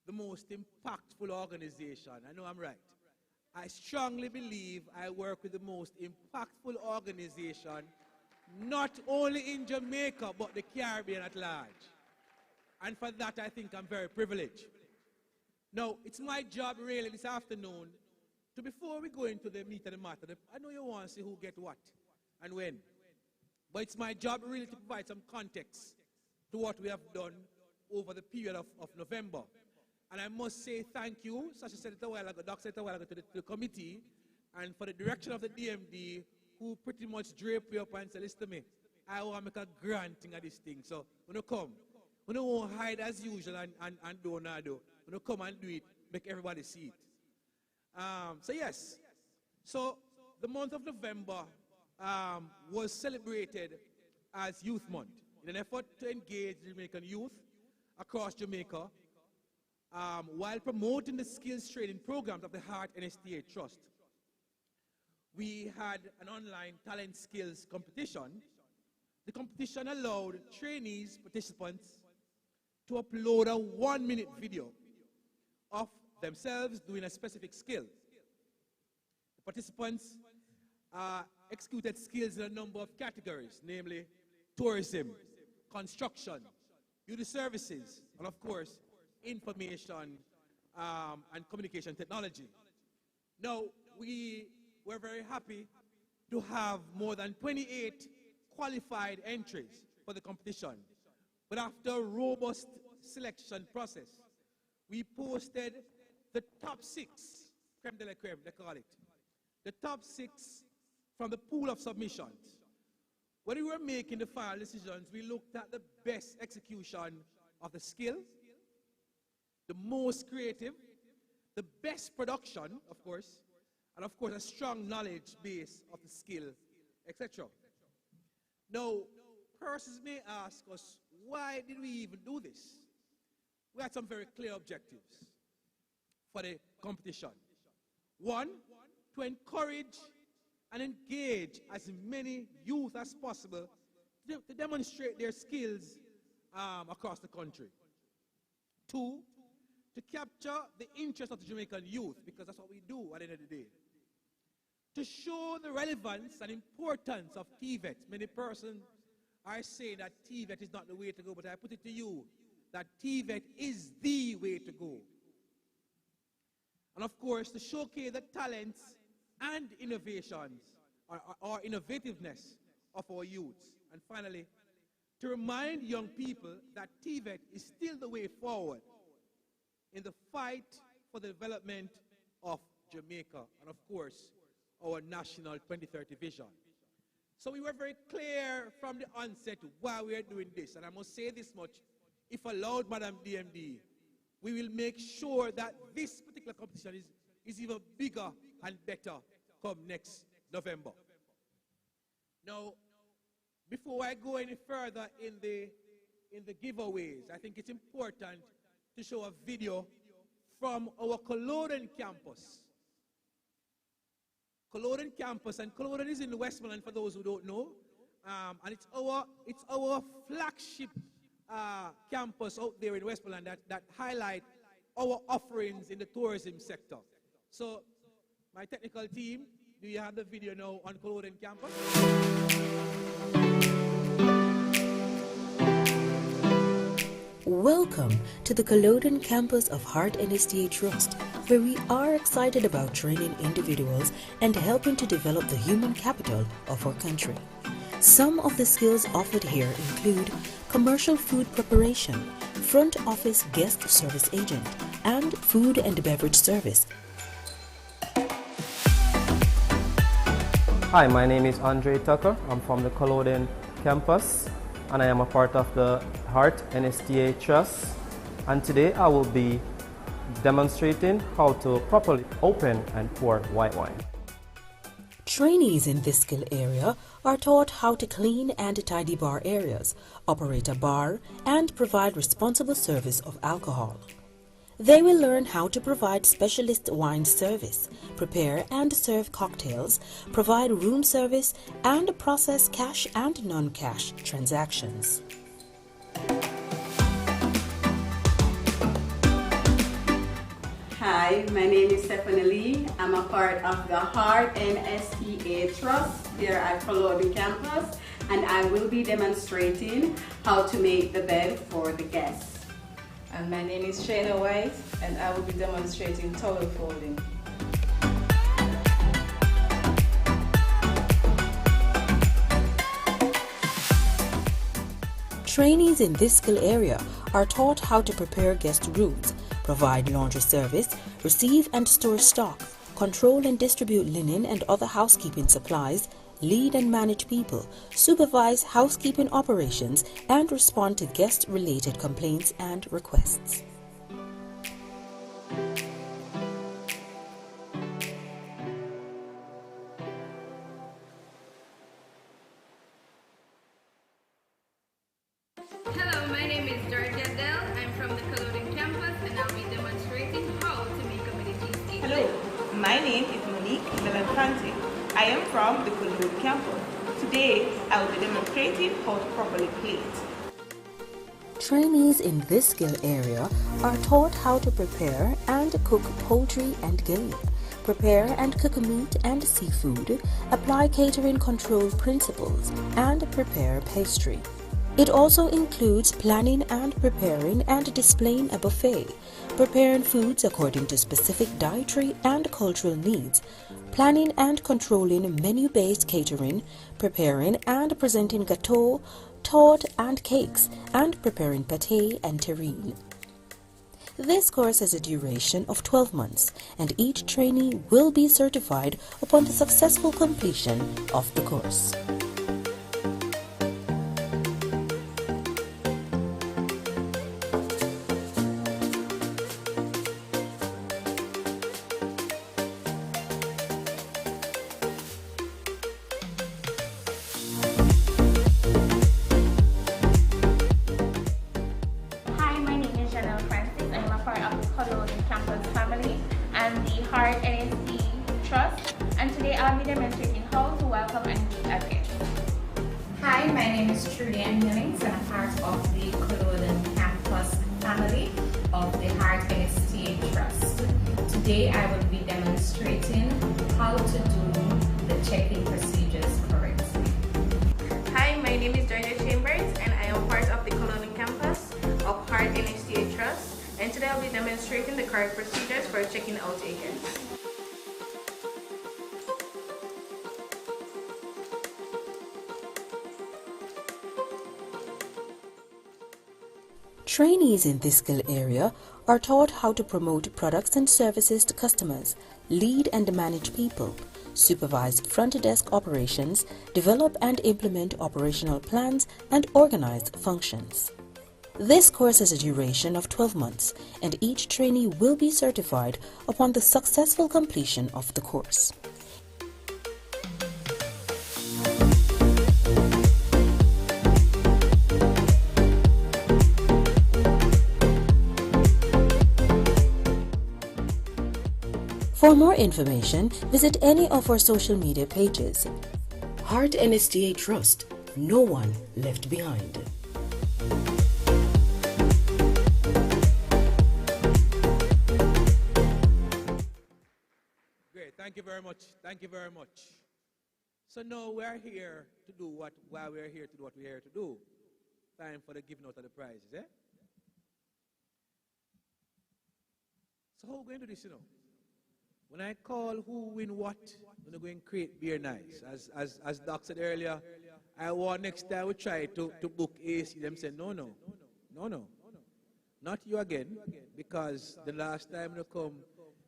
the most impactful organization. I know I'm right. I strongly believe I work with the most impactful organization, not only in Jamaica, but the Caribbean at large. And for that, I think I'm very privileged. Now, it's my job really this afternoon to, before we go into the meat of the matter, I know you want to see who get what and when. But it's my job really to provide some context to what we have done over the period of November. And I must say thank you, Sasha said it a while ago, Doc said it a while ago, to the committee and for the direction of the DMD, who pretty much drape you up and say, listen to me, I want to make a grand thing of this thing. So when you come, when you won't hide as usual and do not do, when you come and do it, make everybody see it. So yes, so the month of November was celebrated as Youth Month in an effort to engage the Jamaican youth across Jamaica while promoting the skills training programs of the Heart NSTA Trust. We had an online talent skills competition. The competition allowed trainees, participants, to upload a 1-minute video of themselves doing a specific skill. The participants executed skills in a number of categories, namely tourism, construction, youth services, and of course, information and communication technology. Now, we were very happy to have more than 28 qualified entries for the competition. But after a robust selection process, we posted the top 6, creme de la creme, they call it, the top 6 from the pool of submissions. When we were making the final decisions, we looked at the best execution of the skill, the most creative, the best production, of course, and of course a strong knowledge base of the skill, etc. Now, persons may ask us, why did we even do this? We had some very clear objectives for the competition. One, to encourage and engage as many youth as possible to demonstrate their skills across the country. Two, to capture the interest of the Jamaican youth, because that's what we do at the end of the day. To show the relevance and importance of TVET. Many persons are saying that TVET is not the way to go, but I put it to you that TVET is the way to go. And of course, to showcase the talents and innovations or innovativeness of our youths. And finally, to remind young people that TVET is still the way forward in the fight for the development of Jamaica and, of course, our national 2030 vision. So we were very clear from the onset why we are doing this. And I must say this much, if allowed, Madam DMD, we will make sure that this particular competition is even bigger and better come next November. Now, before I go any further in the giveaways, I think it's important to show a video from our Culloden campus Culloden campus, and Culloden is in Westmoreland for those who don't know, and it's our flagship campus out there in Westmoreland that highlight our offerings in the tourism sector. So, my technical team, do you have the video now on Culloden campus? Welcome to the Culloden campus of Heart NSTA Trust, where we are excited about training individuals and helping to develop the human capital of our country. Some of the skills offered here include commercial food preparation, front office guest service agent, and food and beverage service. Hi, my name is Andre Tucker. I'm from the Culloden campus, and I am a part of the Heart NSTA Trust. And today I will be demonstrating how to properly open and pour white wine. Trainees in this skill area are taught how to clean and tidy bar areas, operate a bar, and provide responsible service of alcohol. They will learn how to provide specialist wine service, prepare and serve cocktails, provide room service, and process cash and non-cash transactions. Hi, my name is Stephanie Lee. I'm a part of the Heart NSTA Trust here at Culloden campus, and I will be demonstrating how to make the bed for the guests. And my name is Shayna White, and I will be demonstrating towel folding. Trainees in this skill area are taught how to prepare guest rooms, provide laundry service, receive and store stock, control and distribute linen and other housekeeping supplies, lead and manage people, supervise housekeeping operations, and respond to guest-related complaints and requests. Hello, my name is Georgia Dell. I'm from the Culloden campus, and I'll be demonstrating how to make a mini cheesecake. Hello, my name is Monique Melafante. I am from the Culloden campus. Today, I will be demonstrating how to properly plate. Trainees in this skill area are taught how to prepare and cook poultry and game, prepare and cook meat and seafood, apply catering control principles, and prepare pastry. It also includes planning and preparing and displaying a buffet, preparing foods according to specific dietary and cultural needs, planning and controlling menu-based catering, preparing and presenting gâteau, tart and cakes, and preparing pâté and terrine. This course has a duration of 12 months, and each trainee will be certified upon the successful completion of the course. Heart NSTA Trust, and today I'll be demonstrating how to welcome and greet a guest. Hi, my name is Trudy Ann Millings, and I'm part of the Culloden campus family of the Heart NSTA Trust. Today I will be demonstrating how to do the check-in procedures correctly. Hi, my name is Georgia Chambers, and I am part of the Culloden campus of Heart NSTA Trust. And today I'll be demonstrating the correct procedures for checking out a guest. Trainees in this skill area are taught how to promote products and services to customers, lead and manage people, supervise front desk operations, develop and implement operational plans, and organize functions. This course has a duration of 12 months, and each trainee will be certified upon the successful completion of the course. For more information, visit any of our social media pages. Heart NSTA Trust. No one left behind. Great. Thank you very much. Thank you very much. So now we're here to do what we're here to do. Time for the giving out of the prizes, eh? So how are we going to do this, you know? When I call who win what, we're going to create beer nice. As Doc said earlier, I want next time we try to book AC. Them say, no. Not you again, because the last time you come,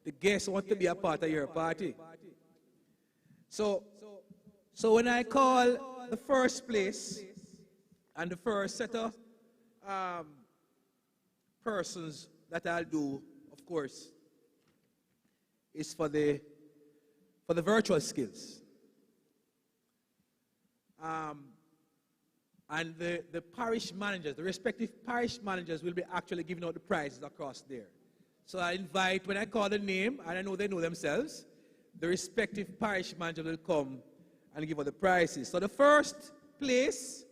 the guests want to be a part of your party. So when I call the first place and the first set of persons that I'll do, of course, is for the virtual skills. And the parish managers, the respective parish managers will be actually giving out the prizes across there. So I invite, when I call the name, and I know they know themselves, the respective parish manager will come and give out the prizes. So the first place,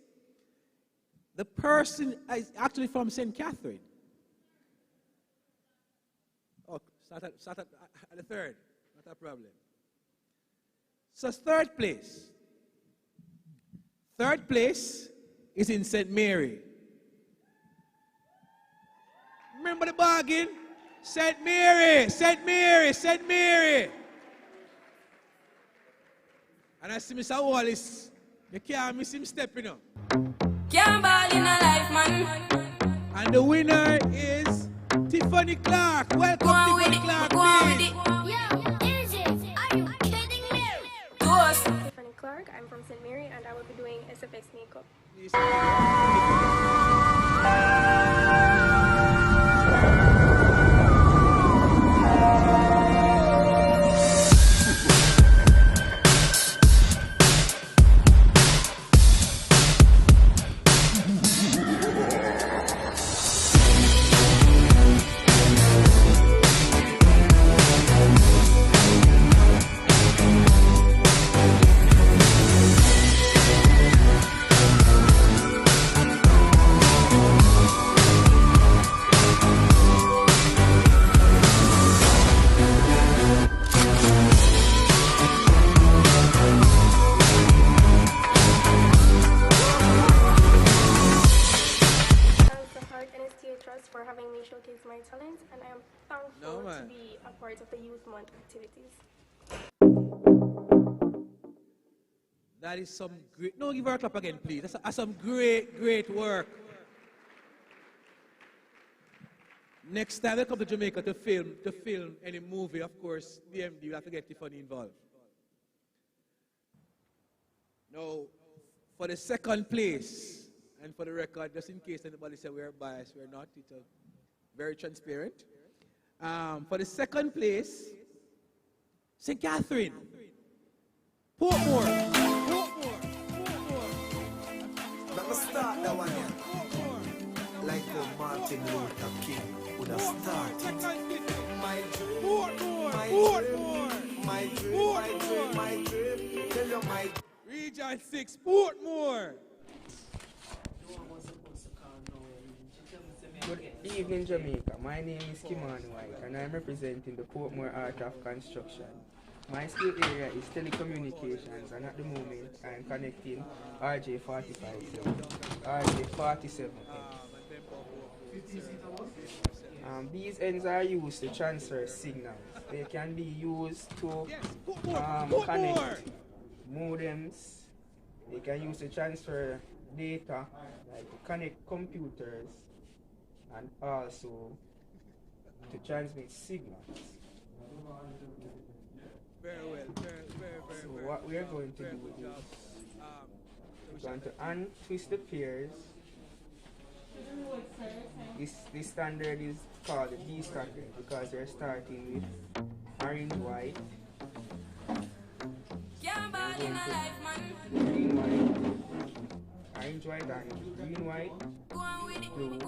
the person is actually from St. Catherine. Oh, start at the third, not a problem. So third place. Third place is in St. Mary. Remember the bargain? St. Mary, St. Mary, St. Mary. And I see Mr. Wallace, you can't miss him stepping up. Can't ball in a life, man. And the winner is Tiffany Clark. Welcome, Tiffany Clark, please. Is it? Are you kidding me? To us. Tiffany Clark, I'm from St. Mary, and I will be doing SFX makeup. For having me showcase my talents, and I am thankful to be a part of the Youth Month activities. That is some great, no, give her a clap again, please. That's some great work. Next time they come to Jamaica to film any movie, of course, DMD, you have to get Tiffany involved. Now, for the second place, and for the record, just in case anybody say we're biased, we're not. It's very transparent. For the second place, St. Catherine. Portmore. Let me start that one here. Like Martin Luther King would have started. My dream. Tell you my Region 6, Portmore. Good evening, Jamaica. My name is Kimani White, and I'm representing the Portmore Art of Construction. My skill area is telecommunications, and at the moment, I'm connecting RJ47. These ends are used to transfer signals. They can be used to connect modems. They can use to transfer data, like to connect computers, and also to transmit signals. Very well. So what we are going to do is we're going to untwist the pairs. This standard is called the D standard because they're starting with orange, white, green, white, orange, white, and green, white, blue,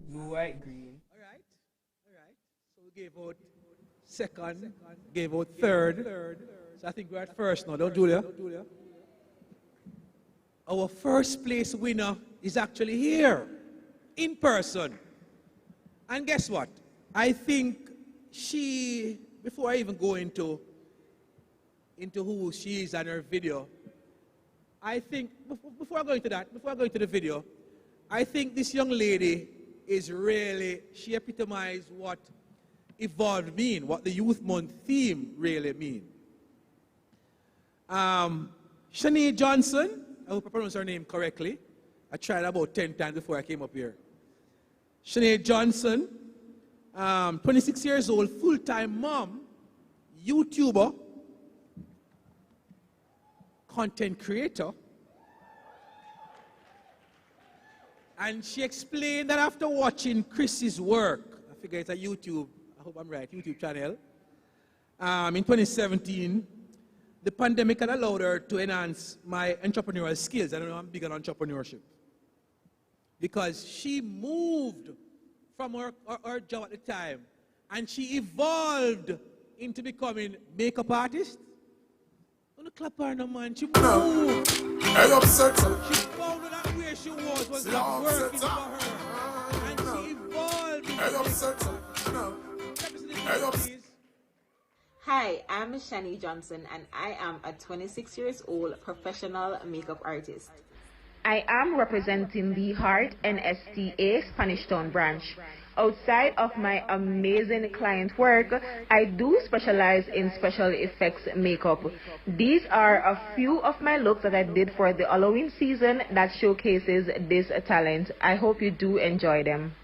blue, white, green. All right. So we gave out second, gave out third. So I think we're at first now, don't Julia? Our first place winner is actually here, in person. And guess what? I think she, before I even go into who she is and her video, I think, before I go into that, before I go into the video, I think this young lady is really, she epitomized what evolved mean, what the Youth Month theme really mean. Shanae Johnson, I hope I pronounced her name correctly. I tried about 10 times before I came up here. Shanae Johnson, 26 years old, full-time mom, YouTuber, content creator. And she explained that after watching Chris's work, I figure it's a YouTube, I hope I'm right, YouTube channel, in 2017, the pandemic had allowed her to enhance my entrepreneurial skills. I don't know, I'm big on entrepreneurship. Because she moved from her job at the time, and she evolved into becoming makeup artist. Don't clap her no man, she moved. Hey, upset. She found that where she was not working for her. And she evolved. Hey, upset. Hey, upset. Hi, I'm Shani Johnson and I am a 26 years old professional makeup artist. I am representing the Heart NSTA Spanish Town branch. Outside of my amazing client work, I do specialize in special effects makeup. These are a few of my looks that I did for the Halloween season that showcases this talent. I hope you do enjoy them.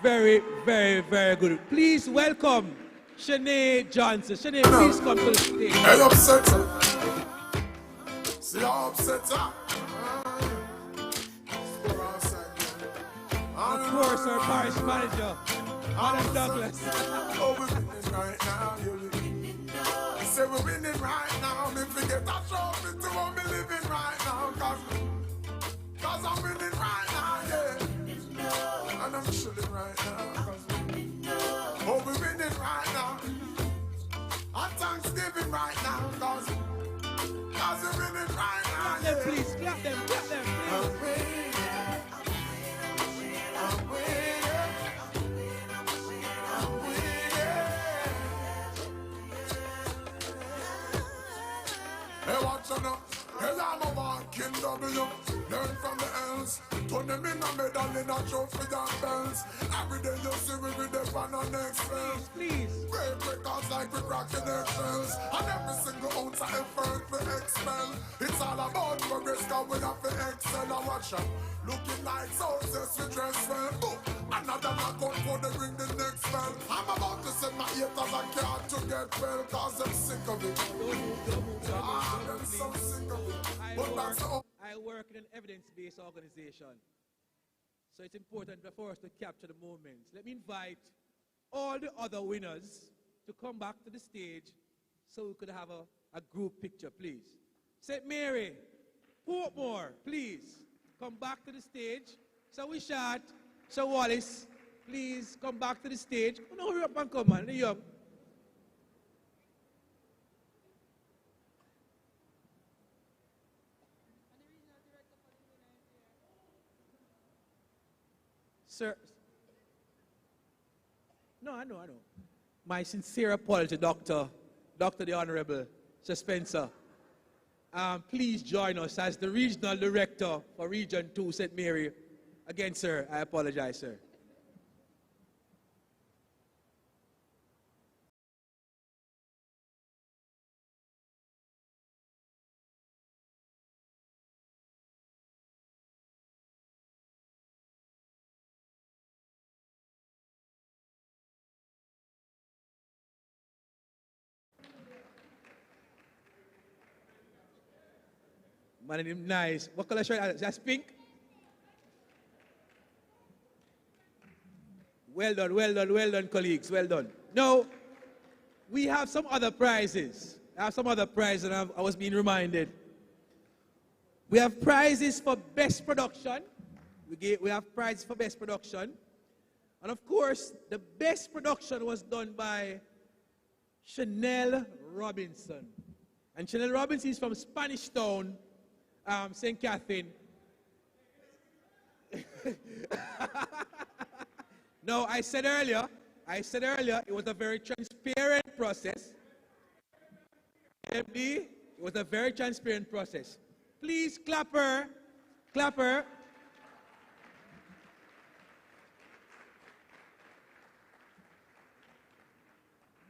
Very, very, very good. Please welcome Shanae Johnson. Shanae, please come to the stage. Hey, upset. See how upset. Of course, our parish manager, Adam Douglas. Oh, we're winning right now. You say we're winning right now. Me forget that trophy to what me living right now. Cause I'm winning right now, yeah. And I'm chilling right now. Oh, we're winning right now. And Thanksgiving right now. Cause we're winning right now. Clap them, please. Clap them, please. I'm winning. I'm winning. I'm winning. Hey, watch out now. Hey, I'm a walking W. Learn from the else. Turn them in a medal in a trophy and bells. Every day you see we with the pan on next level. Please. Break records like we cracking eggshells. And every single ounce of effort we expel. It's all about progress, cause we have to excel. And watch out. Looking like success, we dress well. Boom. Another knock out for the ring the next bell. I'm about to send my haters a card to get well. Cause I'm sick of it. I'm so sick of it. But that's the I work in an evidence-based organization. So it's important for us to capture the moments. Let me invite all the other winners to come back to the stage so we could have a group picture, please. St. Mary, Portmore, please come back to the stage. So we shot. So Wallace, please come back to the stage. Oh, no, hurry up and come, man. You're young. Sir, no, I know. My sincere apology, Dr. the Honorable Sir Spencer. Please join us as the Regional Director for Region 2, St. Mary. Again, sir, I apologize, sir. Man, him nice. What color shirt? That's pink? Well done, colleagues. Well done. Now, we have some other prizes. I have some other prizes, and I was being reminded. We have prizes for best production. We have prizes for best production. And of course, the best production was done by Chanel Robinson. And Chanel Robinson is from Spanish Town, St. Catherine. No, I said earlier, it was a very transparent process. MD, it was a very transparent process. Please clap her.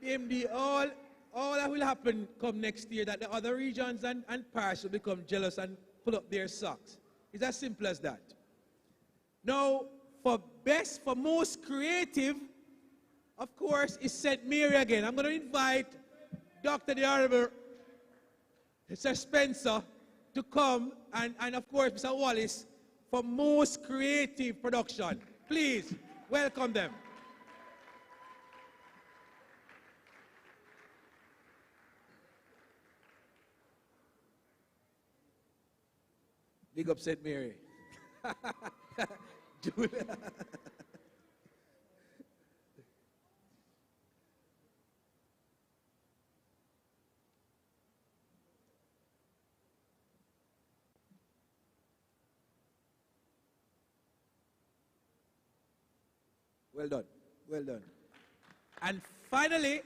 MD, all that will happen come next year, that the other regions and parishes will become jealous and pull up their socks. It's as simple as that. Now, for most creative, of course, is St. Mary again. I'm going to invite Dr. the Honorable Sir Spencer to come, and of course, Mr. Wallace, for most creative production. Please, welcome them. Big up St. Mary. Julia. Well done. And finally,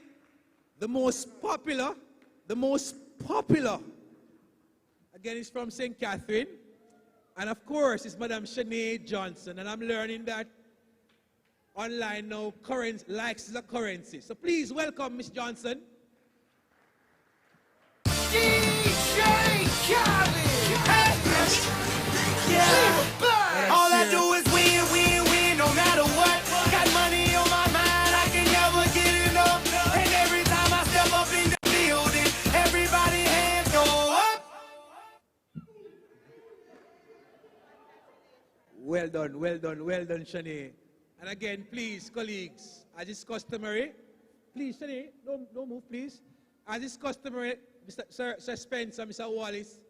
the most popular, again, is from St. Catherine. And of course, it's Madam Trainee Johnson. And I'm learning that online now, likes is a currency. So please welcome Miss Johnson. DJ Khaled! Yeah. All I do is win, no matter what. Got money on my mind, I can never get enough. And every time I step up in the building, everybody hands go up. Well done, Shani. And again, please, colleagues, as is customary, please, Shani, don't move, please. As is customary, Sir Spencer, Mr. Wallace,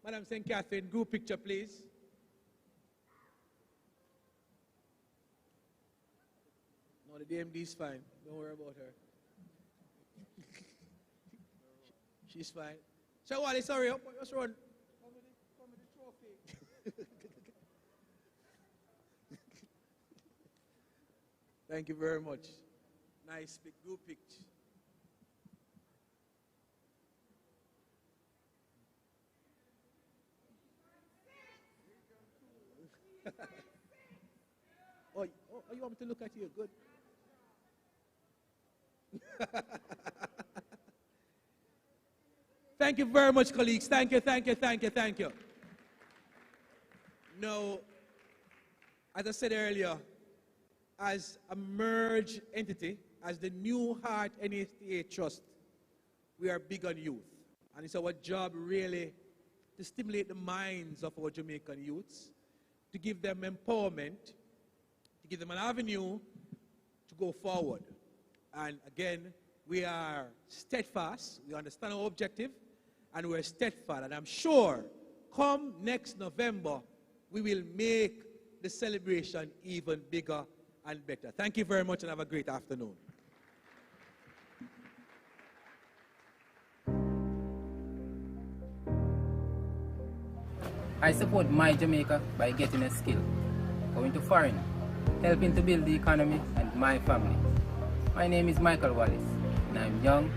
Madam St. Catherine, group picture, please. No, the DMD is fine. Don't worry about her. She's fine. Sir Wallace, hurry up. What's wrong? Come with the trophy. Thank you very much. Nice big group picture. Oh, you want me to look at you? Good. Thank you very much, colleagues. Thank you. Now, as I said earlier, as a merged entity, as the New Heart NSTA Trust, we are big on youth. And it's our job really to stimulate the minds of our Jamaican youths, to give them empowerment, to give them an avenue to go forward. And again, we are steadfast, we understand our objective, and we're steadfast. And I'm sure, come next November, we will make the celebration even bigger and better. Thank you very much and have a great afternoon. I support my Jamaica by getting a skill, going to foreign, helping to build the economy and my family. My name is Michael Wallace, and I'm young,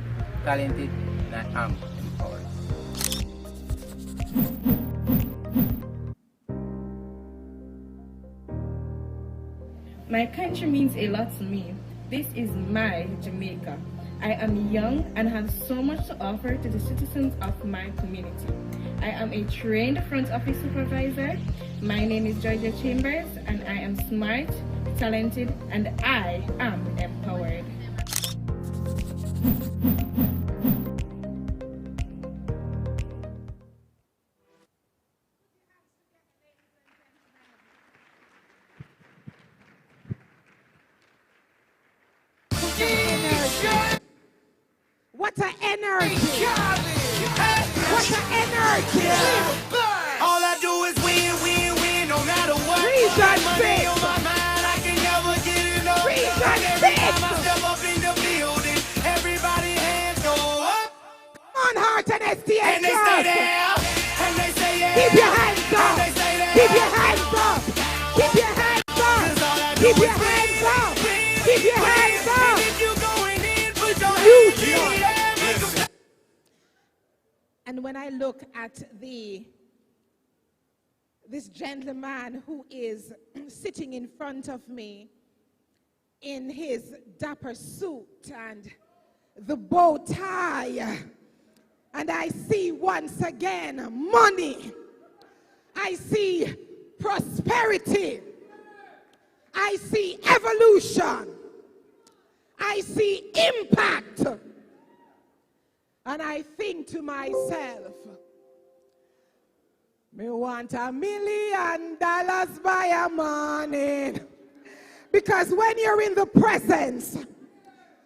talented, and I am empowered. My country means a lot to me. This is my Jamaica. I am young and have so much to offer to the citizens of my community. I am a trained front office supervisor. My name is Georgia Chambers, and I am smart, talented, and I am empowered. Heart and STA And they stay there. And they say yeah. Keep your hands up. And they say there. Keep your hands up. Keep your hands up. Keep your hands up. Keep your hands up. If you going in, put your hands Listen. And when I look at this gentleman who is sitting in front of me in his dapper suit and the bow tie, and I see once again money, I see prosperity, I see evolution, I see impact, and I think to myself, me want $1 million by a morning. Because when you're in the presence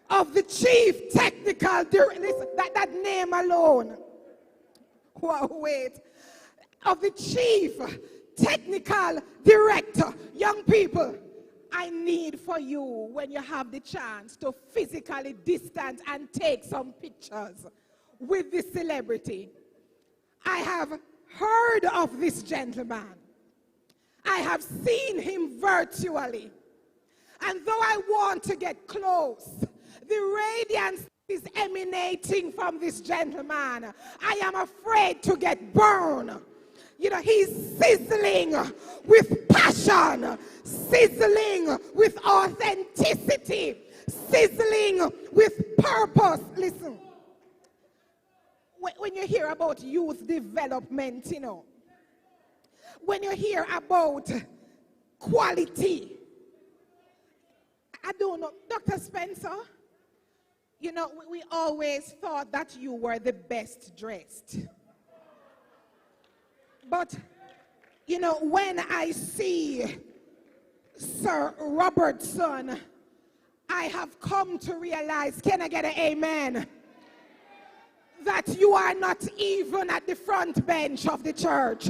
of the chief technical director, listen, that name alone, wait, of the chief technical director, young people, I need for you, when you have the chance, to physically distance and take some pictures with this celebrity. I have heard of this gentleman. I have seen him virtually. And though I want to get close, the radiance is emanating from this gentleman. I am afraid to get burned. You know, he's sizzling with passion, sizzling with authenticity, sizzling with purpose. Listen, when you hear about youth development, you know, when you hear about quality, I don't know, Dr. Spencer, you know, we always thought that you were the best dressed. But, you know, when I see Sir Robertson, I have come to realize, can I get an amen? That you are not even at the front bench of the church.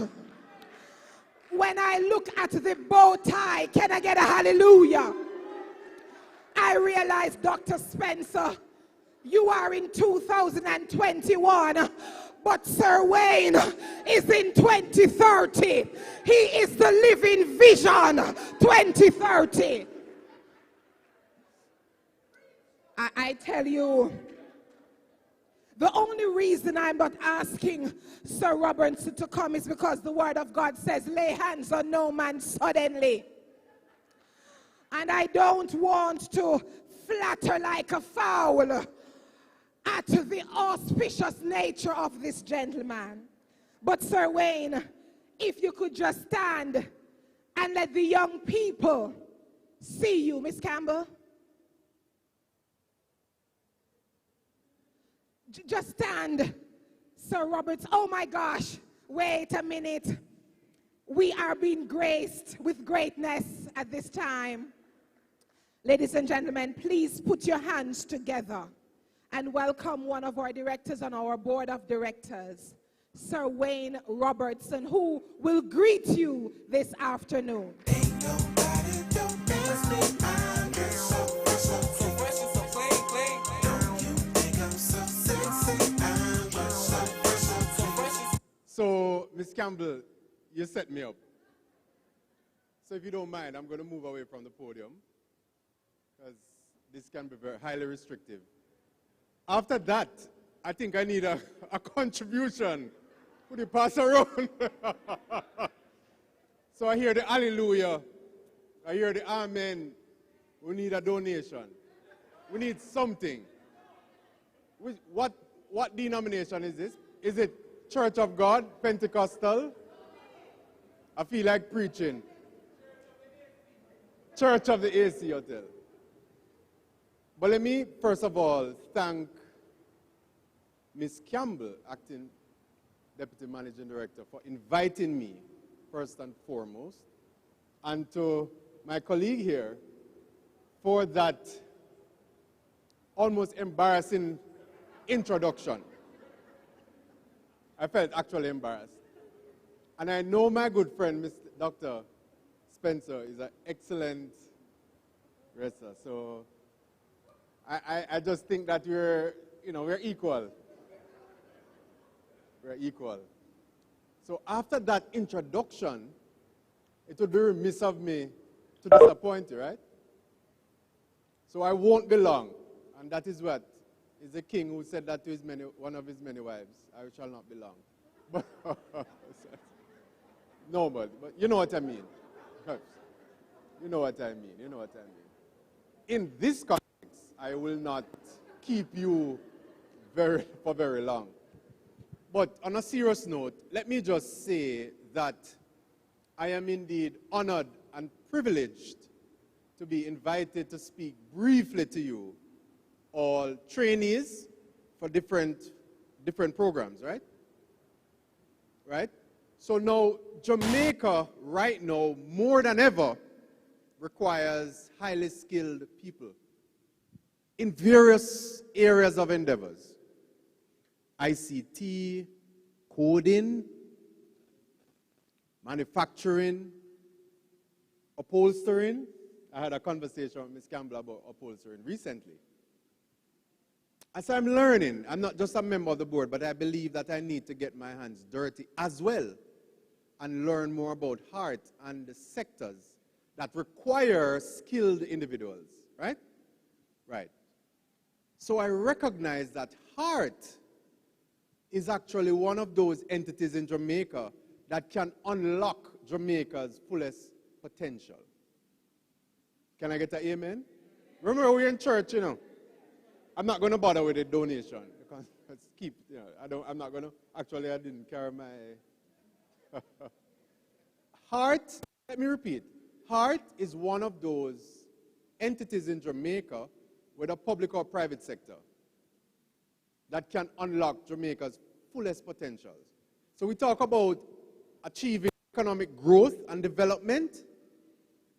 When I look at the bow tie, can I get a hallelujah? I realize, Dr. Spencer, you are in 2021, but Sir Wayne is in 2030. He is the living vision 2030. I tell you, the only reason I'm not asking Sir Robertson to come is because the word of God says, lay hands on no man suddenly. And I don't want to flatter like a fowl at the auspicious nature of this gentleman. But Sir Wayne, if you could just stand and let the young people see you, Miss Campbell. Just stand, Sir Roberts. Oh my gosh, wait a minute. We are being graced with greatness at this time. Ladies and gentlemen, please put your hands together and welcome one of our directors on our board of directors, Sir Wayne Robertson, who will greet you this afternoon. So, Miss Campbell, you set me up. So if you don't mind, I'm going to move away from the podium, because this can be very highly restrictive. After that, I think I need a contribution. Could you pass around? So I hear the hallelujah. I hear the amen. We need a donation. We need something. What denomination is this? Is it Church of God, Pentecostal? I feel like preaching. Church of the AC Hotel. But let me, first of all, thank Ms. Campbell, Acting Deputy Managing Director, for inviting me, first and foremost, and to my colleague here for that almost embarrassing introduction. I felt actually embarrassed. And I know my good friend, Mr. Dr. Spencer, is an excellent wrestler. So I just think that we're equal. We're equal. So after that introduction, it would be remiss of me to disappoint you, right? So I won't belong. And that is what is the king who said that to one of his many wives. I shall not belong. But no, but you know what I mean. You know what I mean. You know what I mean. In this context, I will not keep you for very long. But on a serious note, let me just say that I am indeed honored and privileged to be invited to speak briefly to you, all trainees for different programs, right? Right? So now, Jamaica right now, more than ever, requires highly skilled people in various areas of endeavors. ICT, coding, manufacturing, upholstering. I had a conversation with Ms. Campbell about upholstering recently. As I'm learning, I'm not just a member of the board, but I believe that I need to get my hands dirty as well and learn more about heart and the sectors that require skilled individuals, right? Right. So I recognize that heart is actually one of those entities in Jamaica that can unlock Jamaica's fullest potential. Can I get an amen? Remember, we're in church, you know. I'm not going to bother with a donation because let's keep, you know, I'm not going to, actually I didn't carry my heart. Let me repeat. Heart is one of those entities in Jamaica, whether public or private sector, that can unlock Jamaica's fullest potentials. So we talk about achieving economic growth and development.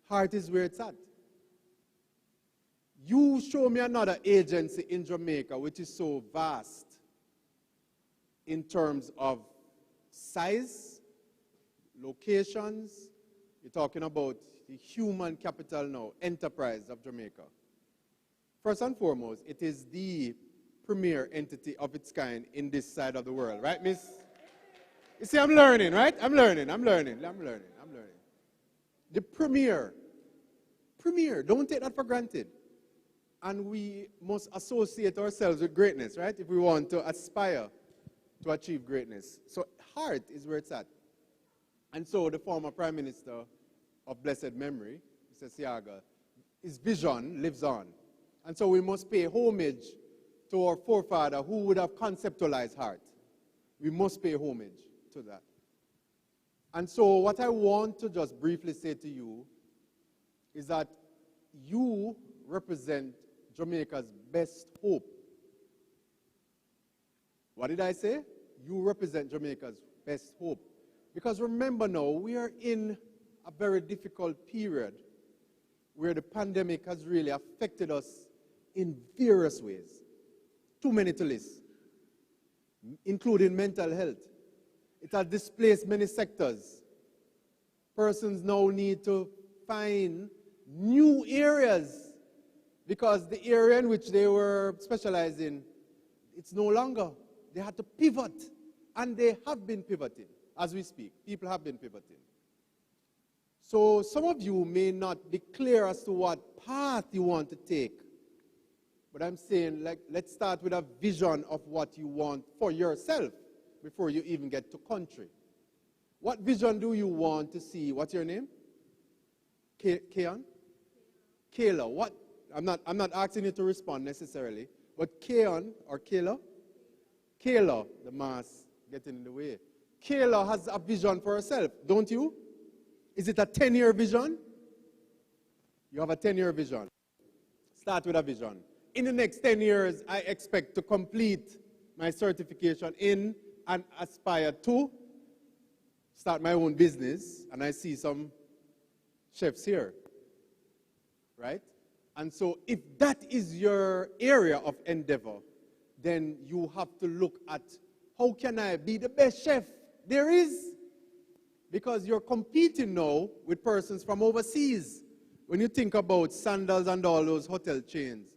Heart is where it's at. You show me another agency in Jamaica which is so vast in terms of size, locations. You're talking about the human capital now, enterprise of Jamaica. First and foremost, it is the premier entity of its kind in this side of the world, right, miss? You see, I'm learning, right? I'm learning. The premier, don't take that for granted. And we must associate ourselves with greatness, right? If we want to aspire to achieve greatness. So heart is where it's at. And so the former Prime Minister of blessed memory, Mr. Siaga, his vision lives on. And so we must pay homage to our forefather who would have conceptualized heart. We must pay homage to that. And so what I want to just briefly say to you is that you represent Jamaica's best hope. What did I say? You represent Jamaica's best hope. Because remember now, we are in a very difficult period where the pandemic has really affected us in various ways. Too many to list, including mental health. It has displaced many sectors. Persons now need to find new areas because the area in which they were specialized in, it's no longer. They had to pivot, and they have been pivoting as we speak. People have been pivoting. So some of you may not be clear as to what path you want to take. But I'm saying, like, let's start with a vision of what you want for yourself before you even get to country. What vision do you want to see? What's your name? Kayan? Kayla. What? I'm not asking you to respond necessarily, but Kayan or Kayla? Kayla, the mass getting in the way. Kayla has a vision for herself, don't you? Is it a 10-year vision? You have a 10-year vision. Start with a vision. In the next 10 years, I expect to complete my certification in and aspire to start my own business. And I see some chefs here, right? And so if that is your area of endeavor, then you have to look at how can I be the best chef there is? Because you're competing now with persons from overseas. When you think about Sandals and all those hotel chains,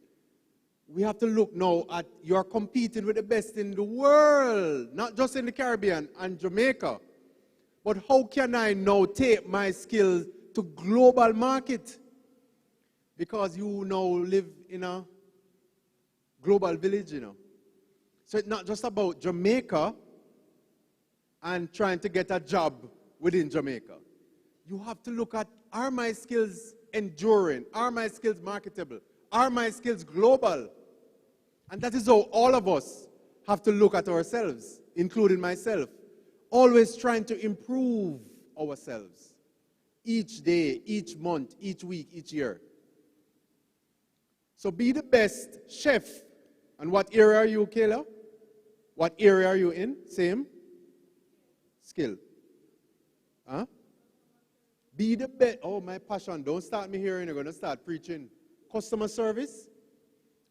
we have to look now at you're competing with the best in the world, not just in the Caribbean and Jamaica. But how can I now take my skills to global market? Because you now live in a global village, you know. So it's not just about Jamaica and trying to get a job within Jamaica. You have to look at, are my skills enduring? Are my skills marketable? Are my skills global? And that is how all of us have to look at ourselves, including myself. Always trying to improve ourselves. Each day, each month, each week, each year. So be the best chef. And what area are you, Kayla? What area are you in? Same? Skill. Huh? Be the best. Oh, my passion. Don't start me here and you're going to start preaching. Customer service.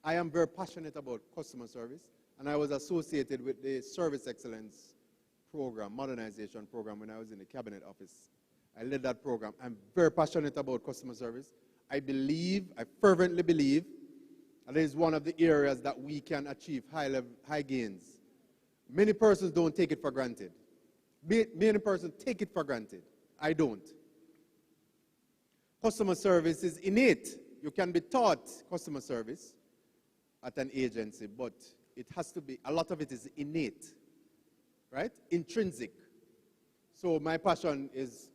I am very passionate about customer service. And I was associated with the Service Excellence Program, Modernization Program, when I was in the Cabinet Office. I led that program. I'm very passionate about customer service. I fervently believe, that is one of the areas that we can achieve high gains. Many persons don't take it for granted. Many persons take it for granted. I don't. Customer service is innate. You can be taught customer service at an agency, but it has to be, a lot of it is innate, right? Intrinsic. So my passion is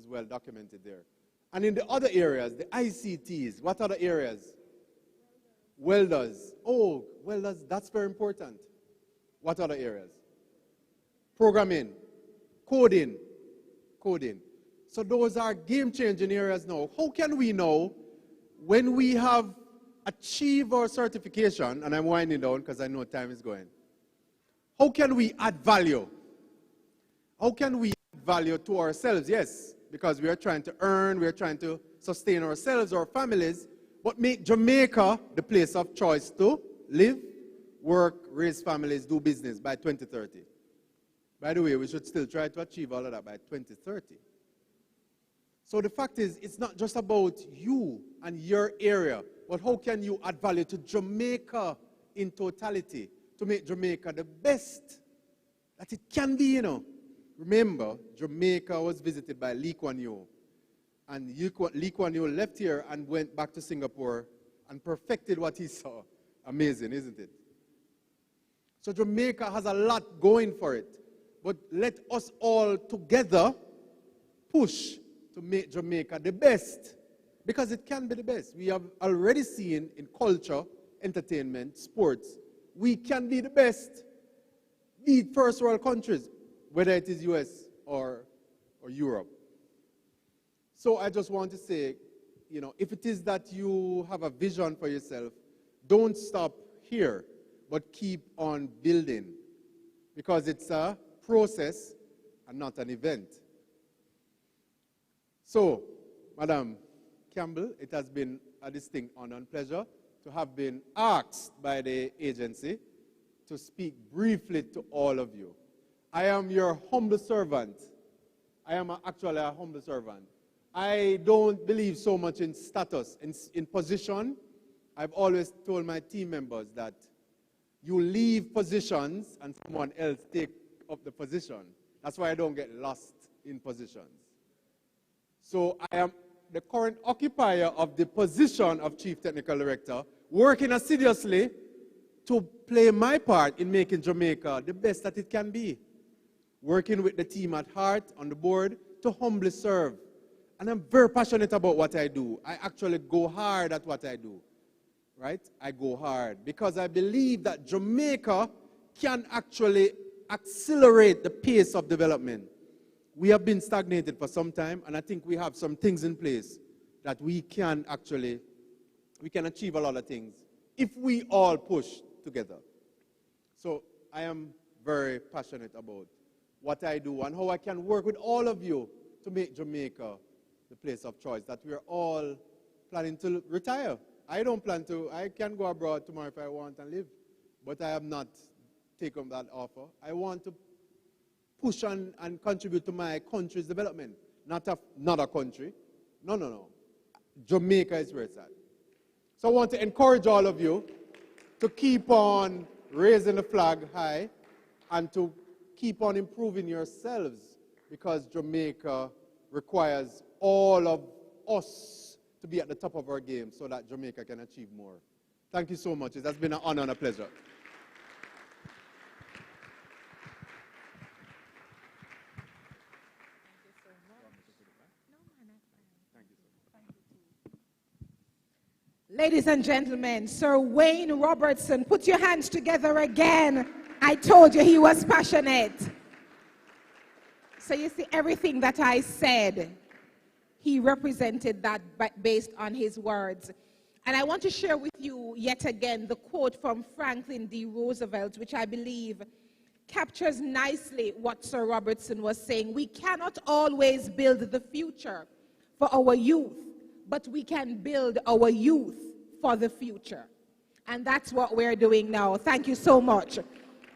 well documented there. And in the other areas, the ICTs, what other areas? Welders. Oh, welders, that's very important. What other areas? Programming, coding. So those are game-changing areas now. How can we know when we have achieved our certification, and I'm winding down because I know time is going, how can we add value? How can we add value to ourselves? Yes, because we are trying to earn, we are trying to sustain ourselves, our families, but make Jamaica the place of choice to live, work, raise families, do business by 2030. By the way, we should still try to achieve all of that by 2030. So the fact is, it's not just about you and your area, but how can you add value to Jamaica in totality to make Jamaica the best that it can be, you know. Remember, Jamaica was visited by Lee Kuan Yew. And Lee Kuan Yew left here and went back to Singapore and perfected what he saw. Amazing, isn't it? So Jamaica has a lot going for it. But let us all together push to make Jamaica the best. Because it can be the best. We have already seen in culture, entertainment, sports, we can be the best. Lead first world countries, whether it is US or Europe. So I just want to say, you know, if it is that you have a vision for yourself, don't stop here, but keep on building. Because it's a process and not an event. So, Madam Campbell, it has been a distinct honor and pleasure to have been asked by the agency to speak briefly to all of you. I am your humble servant. I am actually a humble servant. I don't believe so much in status, in position. I've always told my team members that you leave positions and someone else take up the position. That's why I don't get lost in positions. So I am the current occupier of the position of Chief Technical Director, working assiduously to play my part in making Jamaica the best that it can be. Working with the team at heart on the board to humbly serve. And I'm very passionate about what I do. I actually go hard at what I do. Right? I go hard because I believe that Jamaica can actually accelerate the pace of development. We have been stagnated for some time, and I think we have some things in place that we can achieve a lot of things if we all push together. So I am very passionate about what I do and how I can work with all of you to make Jamaica the place of choice, that we are all planning to retire. I don't plan to. I can go abroad tomorrow if I want and live, but I have not taken that offer. I want to push and contribute to my country's development, not another country. No. Jamaica is where it's at. So I want to encourage all of you to keep on raising the flag high and to keep on improving yourselves, because Jamaica requires all of us to be at the top of our game so that Jamaica can achieve more. Thank you so much. It has been an honor and a pleasure. Ladies and gentlemen, Sir Wayne Robertson, put your hands together again. I told you he was passionate. So you see, everything that I said, he represented that based on his words. And I want to share with you yet again the quote from Franklin D. Roosevelt, which I believe captures nicely what Sir Robertson was saying. We cannot always build the future for our youth, but we can build our youth for the future. And that's what we're doing now. Thank you so much.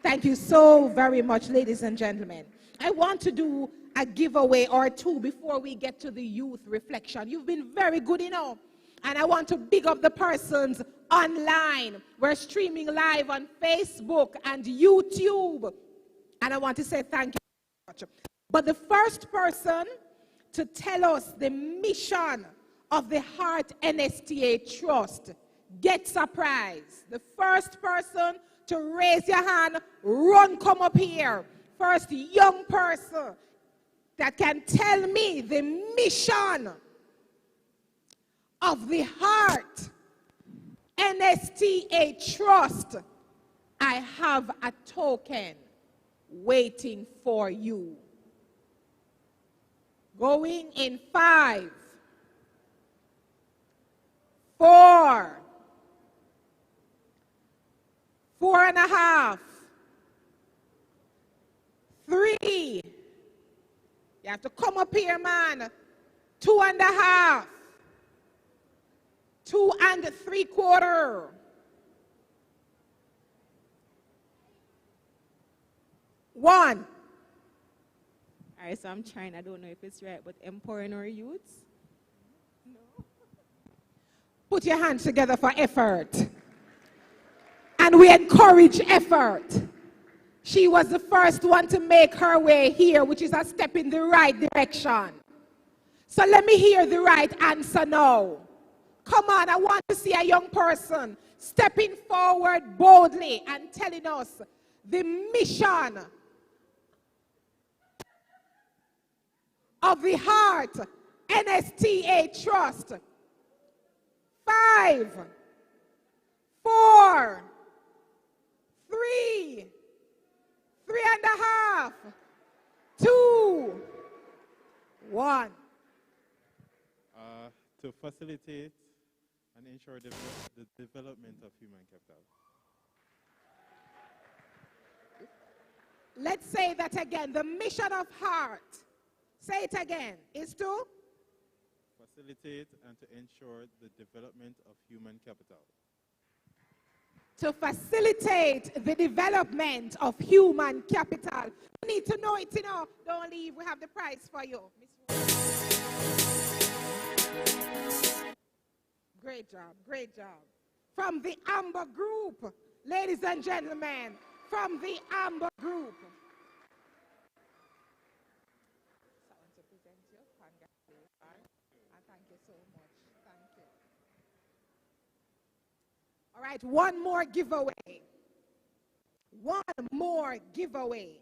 Thank you so very much, ladies and gentlemen. I want to do a giveaway or two before we get to the youth reflection. You've been very good, you know. And I want to big up the persons online. We're streaming live on Facebook and YouTube. And I want to say thank you very much. But the first person to tell us the mission of the Heart NSTA Trust gets a prize. The first person to raise your hand, run, come up here. First young person that can tell me the mission of the Heart NSTA Trust. I have a token waiting for you. Going in 5, 4, 4.5, 3. You have to come up here, man. 2.5, 2 3/4. 1. All right, so I'm trying. I don't know if it's right, but empowering our youths. Put your hands together for effort. And we encourage effort. She was the first one to make her way here, which is a step in the right direction. So let me hear the right answer now. Come on, I want to see a young person stepping forward boldly and telling us the mission of the Heart NSTA Trust. 5, 4, 3, 3.5, 2, 1. To facilitate and ensure the development of human capital. Let's say that again. The mission of Heart, say it again, is to facilitate and to ensure the development of human capital. To facilitate the development of human capital. You need to know it, you know. Don't leave. We have the prize for you. Great job, great job. From the Amber Group, ladies and gentlemen, from the Amber Group. Thank you so much. Thank you. All right, one more giveaway. One more giveaway.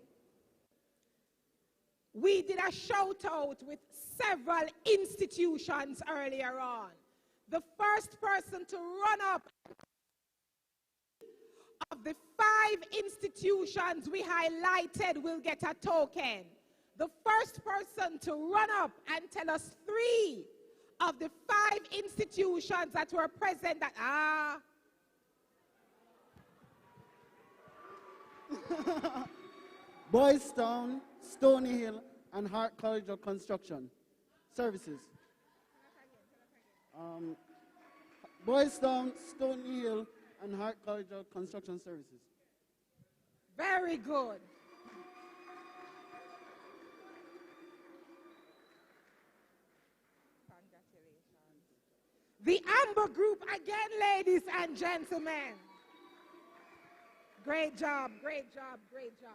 We did a shout out with several institutions earlier on. The first person to run up of the 5 institutions we highlighted will get a token. The first person to run up and tell us 3 of the 5 institutions that were present that, Boys Town, Stony Hill, and Hart College of Construction Services. Boys Town, Stony Hill, and Hart College of Construction Services. Very good. Congratulations. The Amber Group again, ladies and gentlemen. Great job, great job, great job.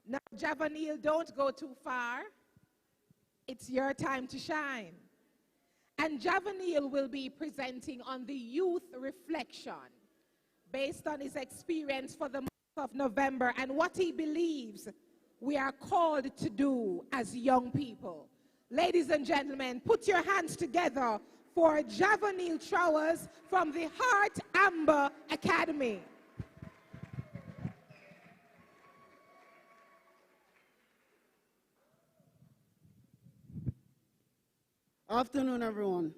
Now, Javanil, don't go too far. It's your time to shine. And Javanil will be presenting on the youth reflection based on his experience for the month of November and what he believes we are called to do as young people. Ladies and gentlemen, put your hands together for Javanil Trowers from the Heart Amber Academy. Afternoon, everyone.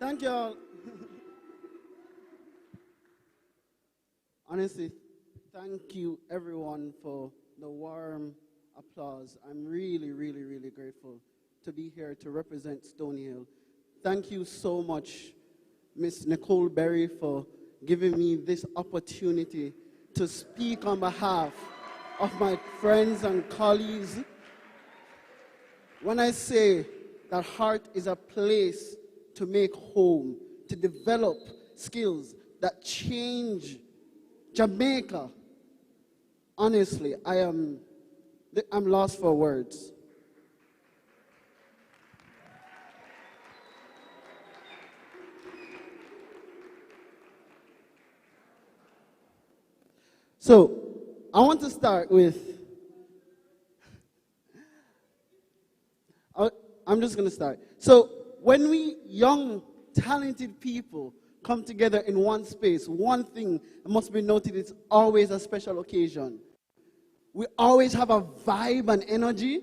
Thank you all. Honestly, thank you everyone for the warm applause. I'm really, really, really grateful to be here to represent Stony Hill. Thank you so much, Miss Nicole Berry, for giving me this opportunity to speak on behalf of my friends and colleagues. When I say that Heart is a place to make home, to develop skills that change Jamaica, honestly, I'm lost for words. So, I want to start with, I'm just going to start. So, when we young, talented people come together in one space, one thing that must be noted, it's always a special occasion. We always have a vibe and energy,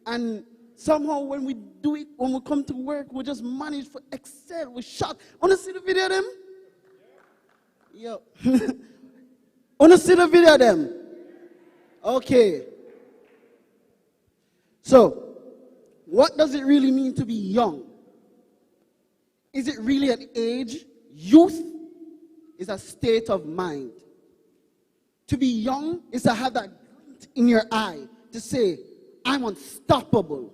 and somehow when we do it, when we come to work, we just manage to excel, we shot. Want to see the video, them? Yo. Want to see the video, them? Okay. So, what does it really mean to be young? Is it really an age? Youth is a state of mind. To be young is to have that glint in your eye to say, I'm unstoppable.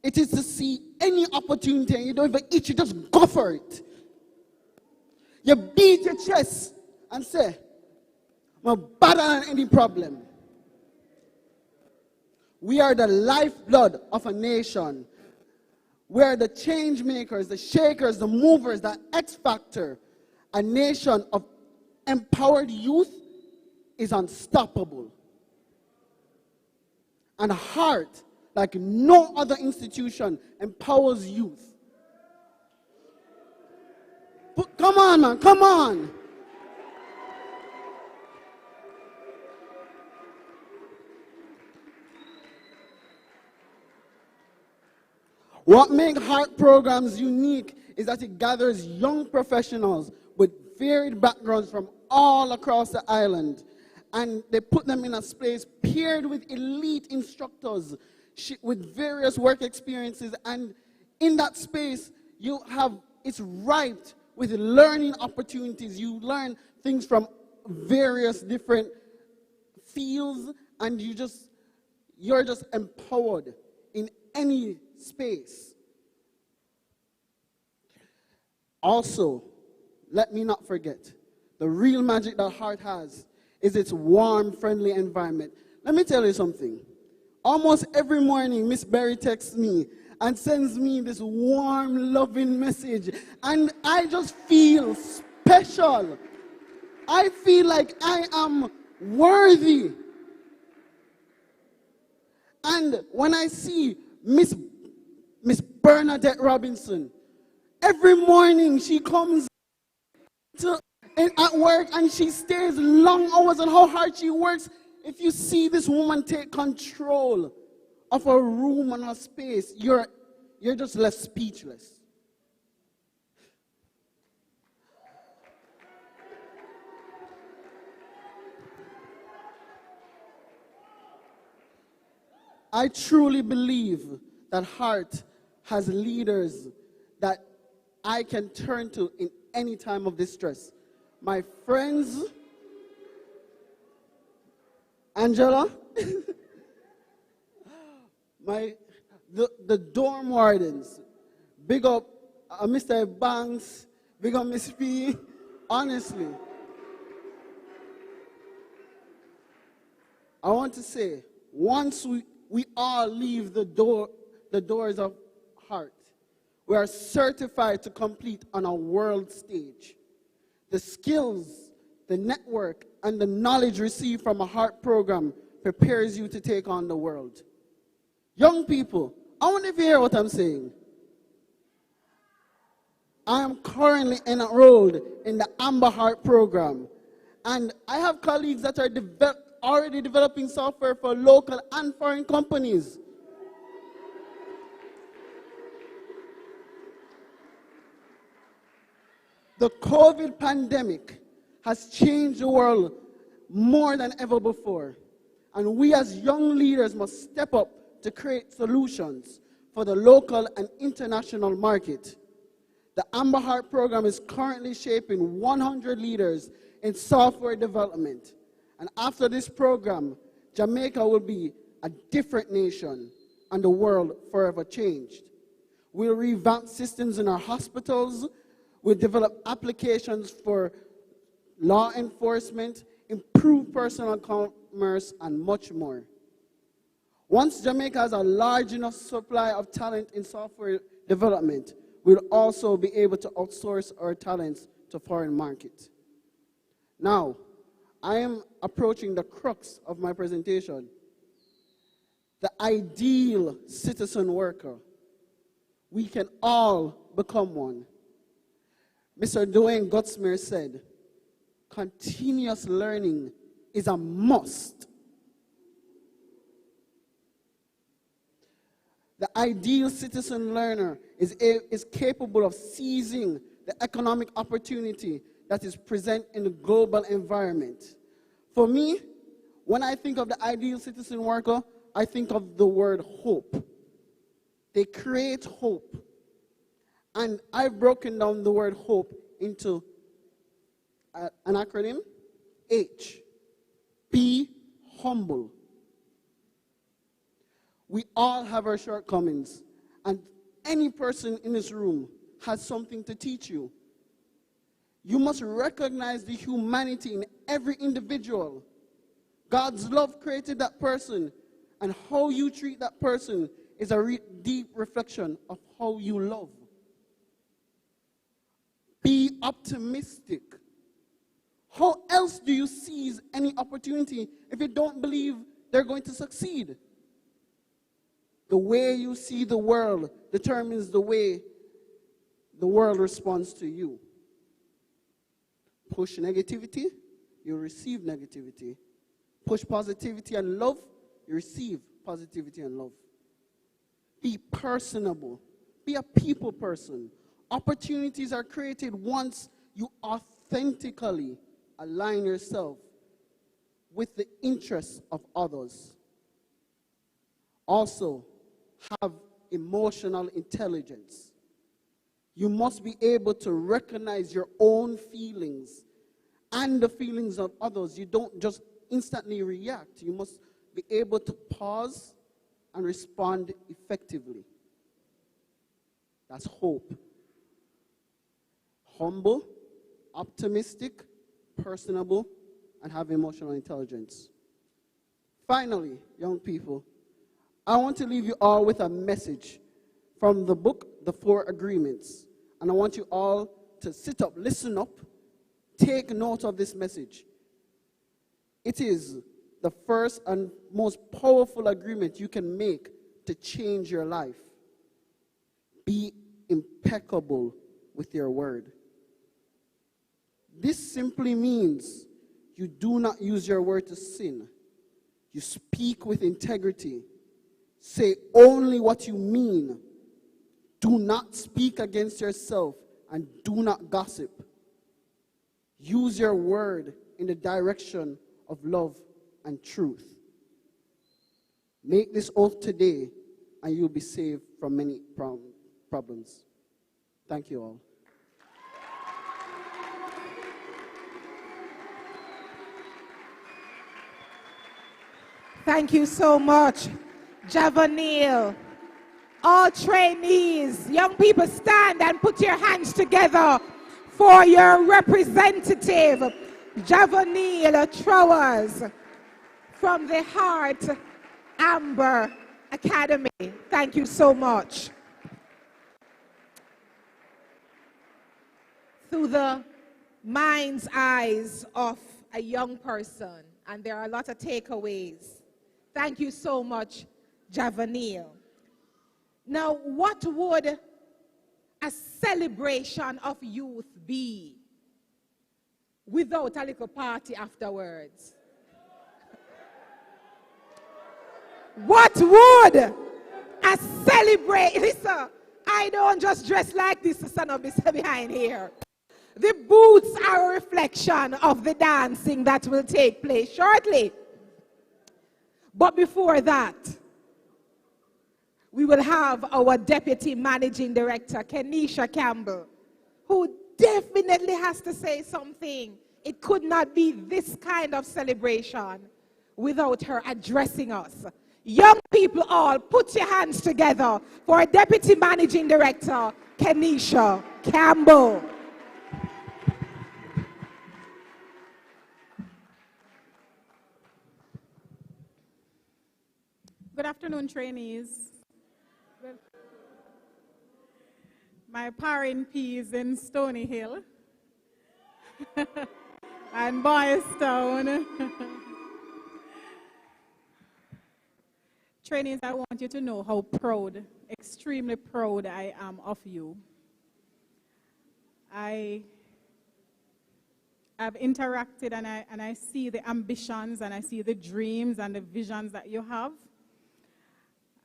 It is to see any opportunity and you don't even itch, you just go for it. You beat your chest and say, I'm better than any problem. We are the lifeblood of a nation. We are the change makers, the shakers, the movers, the X factor. A nation of empowered youth is unstoppable. And Heart, like no other institution, empowers youth. Come on, man, come on. What makes Heart programs unique is that it gathers young professionals with varied backgrounds from all across the island. And they put them in a space paired with elite instructors with various work experiences. And in that space, it's ripe with learning opportunities. You learn things from various different fields, and you're just empowered in any space. Also, let me not forget, the real magic that Heart has is its warm, friendly environment. Let me tell you something. Almost every morning, Miss Berry texts me and sends me this warm, loving message, and I just feel special. I feel like I am worthy. And when I see Miss Bernadette Robinson, every morning she comes at work and she stays long hours and how hard she works. If you see this woman take control of a room and a space, you're just left speechless. I truly believe that Heart has leaders that I can turn to in any time of distress. My friends, Angela, the dorm wardens. Big up Mr. Banks, big up Miss P. Honestly, I want to say, once we all leave the doors of heart, we are certified to compete on a world stage. The skills, the network, and the knowledge received from a heart program prepares you to take on the world. Young people, I want to hear what I'm saying. I am currently enrolled in the Amber Heart program, and I have colleagues that are already developing software for local and foreign companies. The COVID pandemic has changed the world more than ever before, and we as young leaders must step up to create solutions for the local and international market. The Amber Heart program is currently shaping 100 leaders in software development. And after this program, Jamaica will be a different nation and the world forever changed. We'll revamp systems in our hospitals. We'll develop applications for law enforcement, improve personal commerce, and much more. Once Jamaica has a large enough supply of talent in software development, we'll also be able to outsource our talents to foreign markets. Now, I am approaching the crux of my presentation. The ideal citizen worker. We can all become one. Mr. Dwayne Gutsmere said, continuous learning is a must. The ideal citizen learner is capable of seizing the economic opportunity that is present in the global environment. For me, when I think of the ideal citizen worker, I think of the word hope. They create hope. And I've broken down the word hope into an acronym, H. Be humble. We all have our shortcomings, and any person in this room has something to teach you. You must recognize the humanity in every individual. God's love created that person, and how you treat that person is a deep reflection of how you love. Be optimistic. How else do you seize any opportunity if you don't believe they're going to succeed? The way you see the world determines the way the world responds to you. Push negativity, you receive negativity. Push positivity and love, you receive positivity and love. Be personable. Be a people person. Opportunities are created once you authentically align yourself with the interests of others. Also, have emotional intelligence. You must be able to recognize your own feelings and the feelings of others. You don't just instantly react. You must be able to pause and respond effectively. That's hope. Humble, optimistic, personable, and have emotional intelligence. Finally, young people, I want to leave you all with a message from the book, The 4 Agreements. And I want you all to sit up, listen up, take note of this message. It is the first and most powerful agreement you can make to change your life. Be impeccable with your word. This simply means you do not use your word to sin. You speak with integrity. Say only what you mean. Do not speak against yourself and do not gossip. Use your word in the direction of love and truth. Make this oath today and you'll be saved from many problems. Thank you all. Thank you so much, Javanil. All trainees, young people, stand and put your hands together for your representative, Javanil Trowers, from the Heart Amber Academy. Thank you so much. Through the mind's eyes of a young person, and there are a lot of takeaways. Thank you so much, Javanil. Now, what would a celebration of youth be without a little party afterwards? What would a celebration? Listen, I don't just dress like this to stand up behind here. The boots are a reflection of the dancing that will take place shortly. But before that, we will have our Deputy Managing Director, Kenisha Campbell, who definitely has to say something. It could not be this kind of celebration without her addressing us. Young people all, put your hands together for Deputy Managing Director, Kenisha Campbell. Good afternoon, trainees. My parent P is in Stony Hill and Boystown. Trainees, I want you to know how proud, extremely proud I am of you. I've interacted and I see the ambitions and I see the dreams and the visions that you have.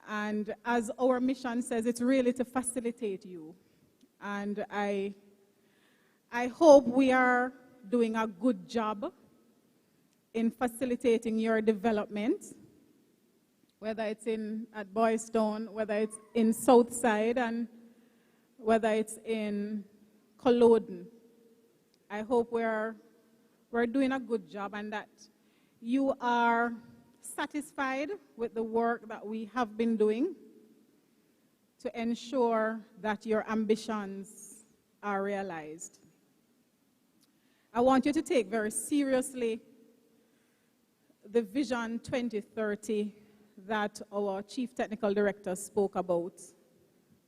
And as our mission says, it's really to facilitate you. And I hope we are doing a good job in facilitating your development, whether it's at Boystown, whether it's in Southside, and whether it's in Culloden. I hope we're doing a good job and that you are satisfied with the work that we have been doing to ensure that your ambitions are realized. I want you to take very seriously the Vision 2030 that our Chief Technical Director spoke about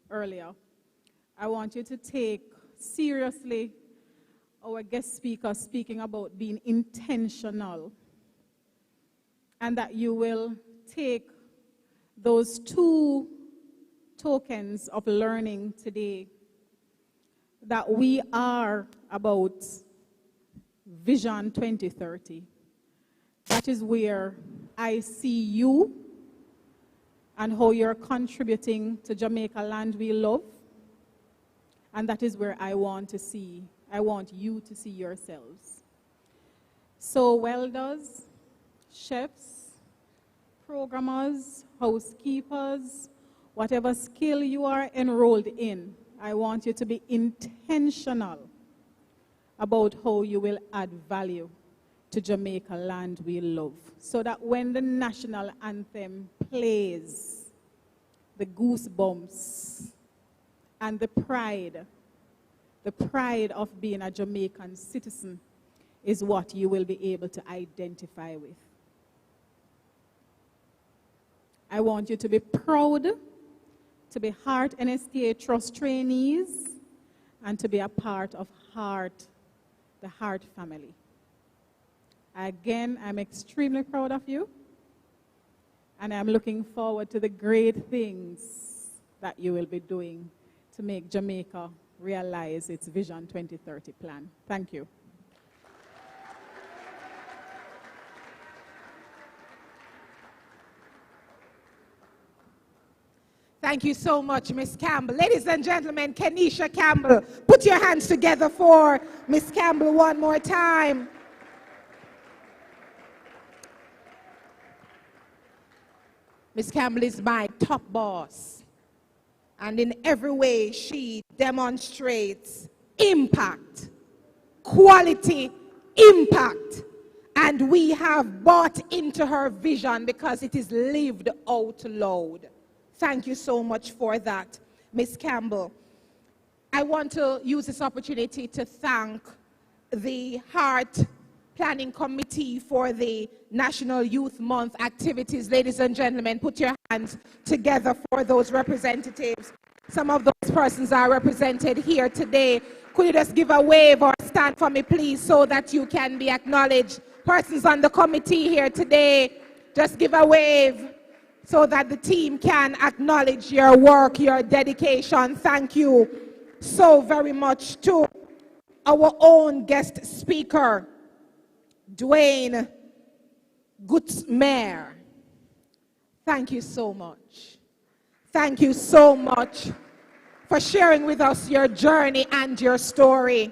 earlier. I want you to take seriously our guest speaker speaking about being intentional, and that you will take those 2 tokens of learning today, that we are about Vision 2030. That is where I see you and how you're contributing to Jamaica land we love. And that is where I want you to see yourselves. So welders, chefs, programmers, housekeepers, whatever skill you are enrolled in, I want you to be intentional about how you will add value to Jamaica land we love, so that when the national anthem plays, the goosebumps and the pride of being a Jamaican citizen is what you will be able to identify with. I want you to be proud to be Heart NSTA Trust trainees and to be a part of the Heart family. Again, I'm extremely proud of you, and I'm looking forward to the great things that you will be doing to make Jamaica realize its Vision 2030 plan. Thank you. Thank you so much, Miss Campbell. Ladies and gentlemen, Kenisha Campbell. Put your hands together for Miss Campbell one more time. Miss Campbell is my top boss. And in every way, she demonstrates impact, quality impact. And we have bought into her vision because it is lived out loud Thank you so much for that, Miss Campbell. I want to use this opportunity to thank the Heart Planning Committee for the National Youth Month activities. Ladies and gentlemen, put your hands together for those representatives. Some of those persons are represented here today. Could you just give a wave or stand for me, please, so that you can be acknowledged? Persons on the committee here today, just give a wave so that the team can acknowledge your work, your dedication. Thank you so very much to our own guest speaker, Dwayne Gutzmer. Thank you so much. Thank you so much for sharing with us your journey and your story.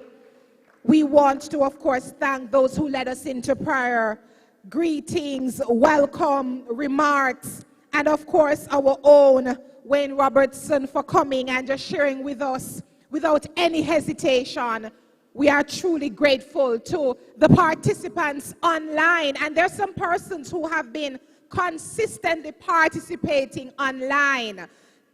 We want to, of course, thank those who led us into prayer, greetings, welcome, remarks, and of course, our own Wayne Robertson for coming and just sharing with us without any hesitation. We are truly grateful to the participants online, and there's some persons who have been consistently participating online.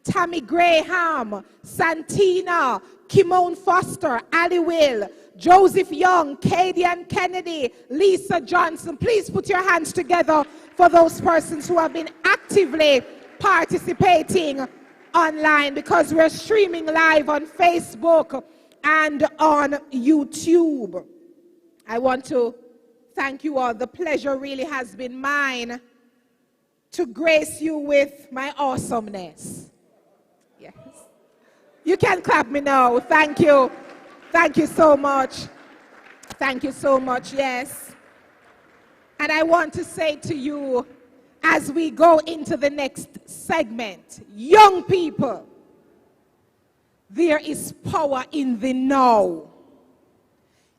Tammy Graham, Santina, Kimone Foster, Ali Will, Joseph Young, Cadian Kennedy, Lisa Johnson. Please put your hands together for those persons who have been actively participating online, because we're streaming live on Facebook and on YouTube. I want to thank you all. The pleasure really has been mine to grace you with my awesomeness. Yes. You can clap me now. Thank you. Thank you so much. Thank you so much, yes. And I want to say to you, as we go into the next segment, young people, there is power in the now.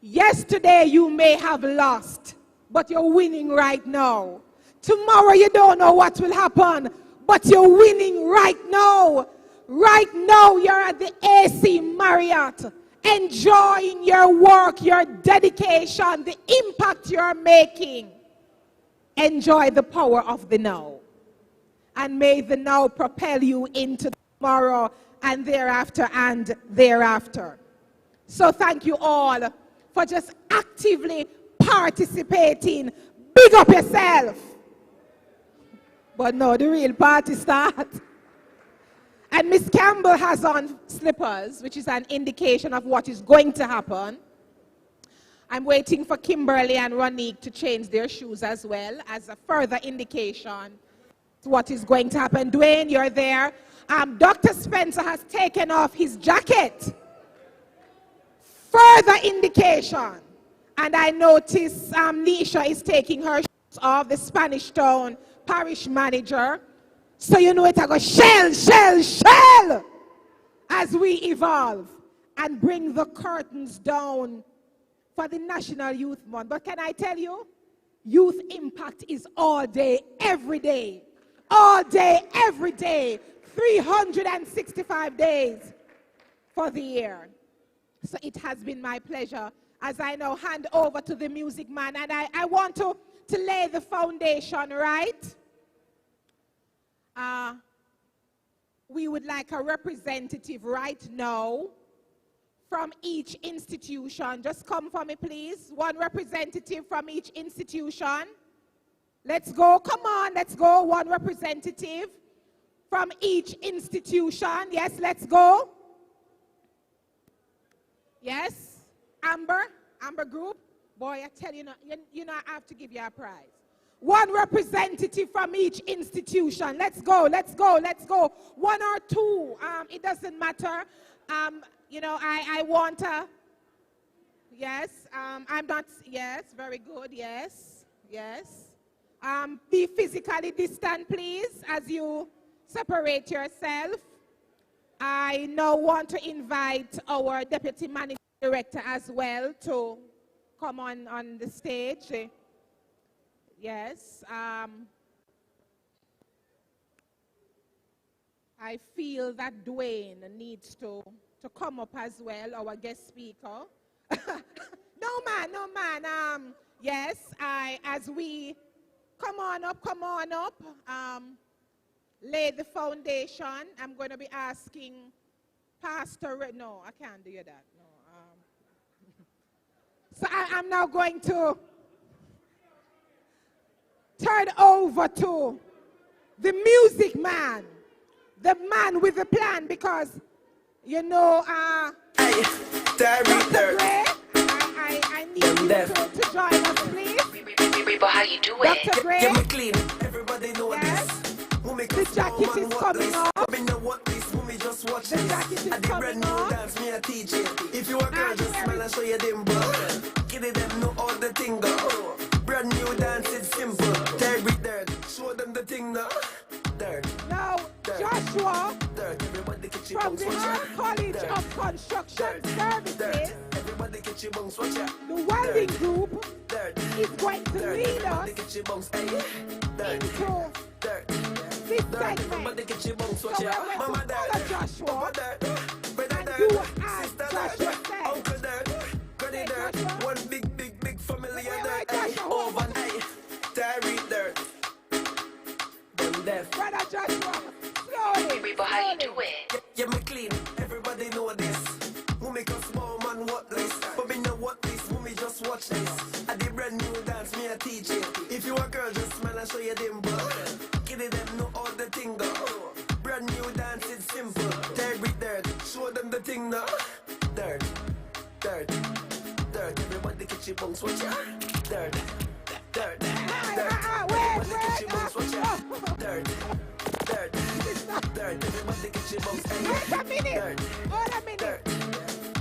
Yesterday you may have lost, but you're winning right now. Tomorrow you don't know what will happen, but you're winning right now. Right now you're at the AC Marriott, enjoying your work, your dedication, the impact you're making. Enjoy the power of the now. And may the now propel you into tomorrow and thereafter and thereafter. So thank you all for just actively participating. Big up yourself. But no, the real party starts. And Miss Campbell has on slippers, which is an indication of what is going to happen. I'm waiting for Kimberly and Ronique to change their shoes as well, as a further indication to what is going to happen. Dwayne, you're there. Dr. Spencer has taken off his jacket. Further indication. And I notice Nisha is taking her shoes off, the Spanish Town parish manager. So you know it, I go shell, shell, shell, as we evolve and bring the curtains down for the National Youth Month. But can I tell you, youth impact is all day, every day. All day, every day. 365 days for the year. So it has been my pleasure as I now hand over to the music man. And I want to lay the foundation, right? We would like a representative right now from each institution. Just come for me, please. One representative from each institution. Let's go. Come on, let's go. One representative from each institution. Yes, let's go. Yes. Amber Group. Boy, I tell you, you know, I have to give you a prize. One representative from each institution. Let's go, let's go, let's go. One or two, it doesn't matter. You know, I want to, yes, I'm not, yes, very good, yes, yes. Be physically distant, please, as you separate yourself. I now want to invite our Deputy Managing Director as well to come on the stage. Yes. I feel that Dwayne needs to come up as well, our guest speaker. No man. Yes, as we come on up. lay the foundation. I'm going to be asking Pastor, no, I can't do that. No. So I'm now going to turn over to the music man, the man with the plan, because, you know, Dr. Gray, I need you to join us, please. Reba, how you doing? Dr. Gray, get me clean. Everybody know yes. this. The jacket is coming off. Just watch the jacket is coming off. Dance, me a teach it. If you a girl, just smile and show your dimple. Give them know all the thing go. Brand new dance, it's simple. Dirt, show them the thing now. Dirt. Now, dirt. Joshua, dirt. Everybody get your from the bunks, College dirt. of Construction Services, dirt. Everybody get your bunks, watch ya. The welding group dirt. is going to lead Everybody us get your bunks, dirt. into dirt. this Everybody segment. get your bunks, So watch we're ya. going Mama to follow Joshua, and dirt. do as Sister Joshua dirt. said. Uncle dirt. Granny dirt. One big family of dirt. Joshua. Overnight. Diary dirt. Them deaf. Brother Joshua, slowly. Reba, how you doing? Yeah, me clean. Everybody know this. Who make a small man what this? But me know what this. Who me just watch this. I did brand new dance, me a teach it. If you a girl, just smile and show your dimple. Give them know all the thing go. Brand new dance, it's simple. Dirt, show them the thing now. Dirt. Everybody get your bunks, watch ya. Dirt. Everybody get your bunks, watch ya. Dirt. Everybody get your bunks, Wait a minute. Hold a minute.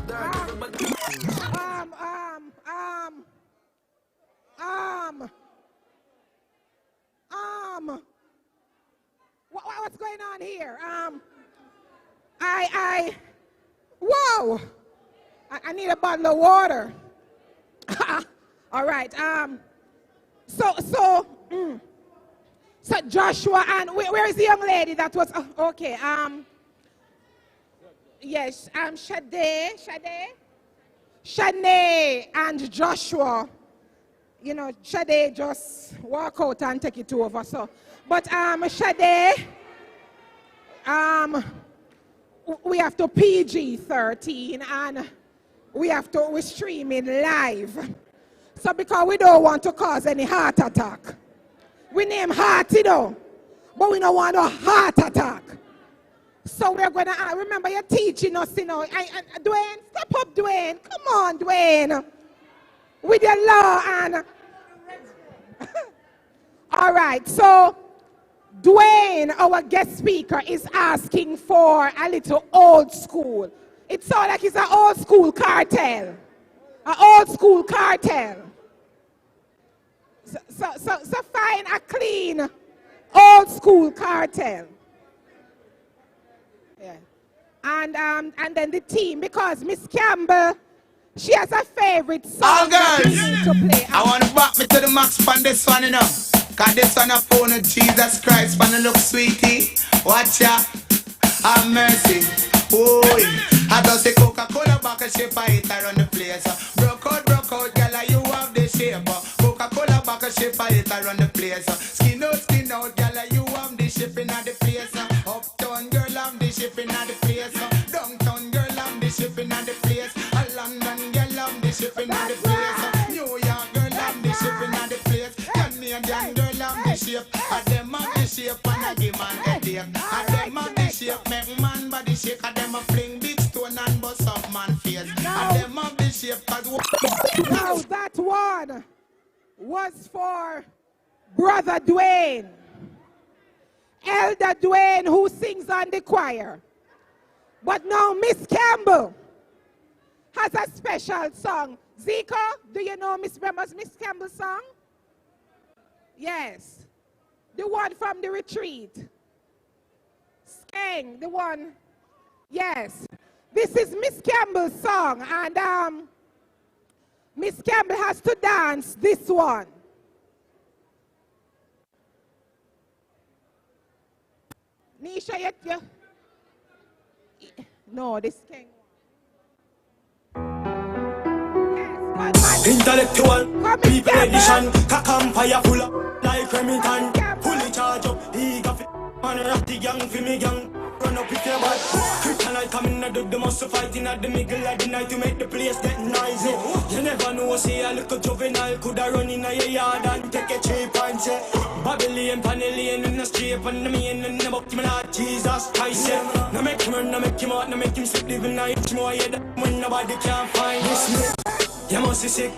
Everybody. What's going on here? Whoa! I need a bottle of water. All right. So Joshua and where is the young lady that was? Okay. Yes. Shanae and Joshua. You know, Shanae just walk out and take it over. So, but Shanae, we have to PG-13 and we're streaming live. So because we don't want to cause any heart attack. We name heart, you know, but we don't want a heart attack. So we're going to, remember you're teaching us, you know. Dwayne, step up, Dwayne. Come on, Dwayne. With your law and... All right, so Dwayne, our guest speaker, is asking for a little old school. It sounds like it's an old school cartel. An old school cartel. So find a clean old school cartel. Yeah. And then the team, because Miss Campbell, she has a favorite song. All that we girls, need to play. I want to back me to the max on this one, you know. Cause this one a phone of Jesus Christ, man, look sweetie. Watch ya, have mercy. Oh, I just say Coca-Cola back a shape, I hit around the place. Broke out, girl, you have the shape. Coca-Cola back a shape, I hit around the place. Skin out, girl, you have the shape in the place. Uptown girl, have the shape in the place. Downtown girl, have the shape in the place. London girl, have the shape in the place. New York girl, have the shape in the place. Canadian girl, have the shape. And them have the shape and I give man headache. And them have the shape, make man body shake. And them a fling big stone and bust up man face. And them have the shape cause... Now that one was for Brother Dwayne. Elder Dwayne, who sings on the choir. But now Miss Campbell has a special song. Zico, do you know Miss Campbell's song? Yes. The one from the retreat. Skeng, the one. Yes. This is Miss Campbell's song. And Miss Campbell has to dance this one. Nisha, you... No, this Skeng. Intellectual, people edition, cock and fire full of like Remington. Fully charge up, eager Man, rock the gang for me gang. Run up with your bad. Kryptonite coming out of the muscle fighting at the middle of the night to make the place get noisy. You never know, say a little juvenile coulda run in your yard and take a cheap and say Babylon, Panellian in the street, and the main and the book, man, Jesus Christ. No make him run, no make him out, no make him sleep, living a inch more, yeah, when nobody can find this. You must be sick,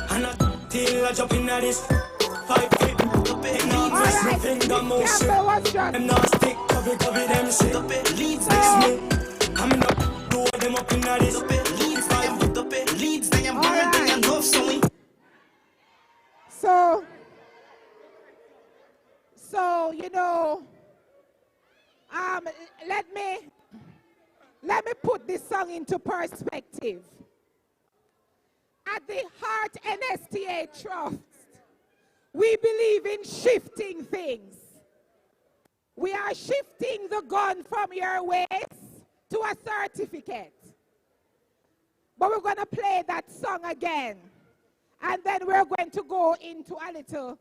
and I till I jump in at this 5 feet. Alright, I'm not stick, cover them say leads next me. I'm in up, do them up in this leads, I am put up it, leads, I am burned, I am off, so you know, let me put this song into perspective. At the Heart NSTA Trust, we believe in shifting things. We are shifting the gun from your waist to a certificate. But we're going to play that song again. And then we're going to go into a little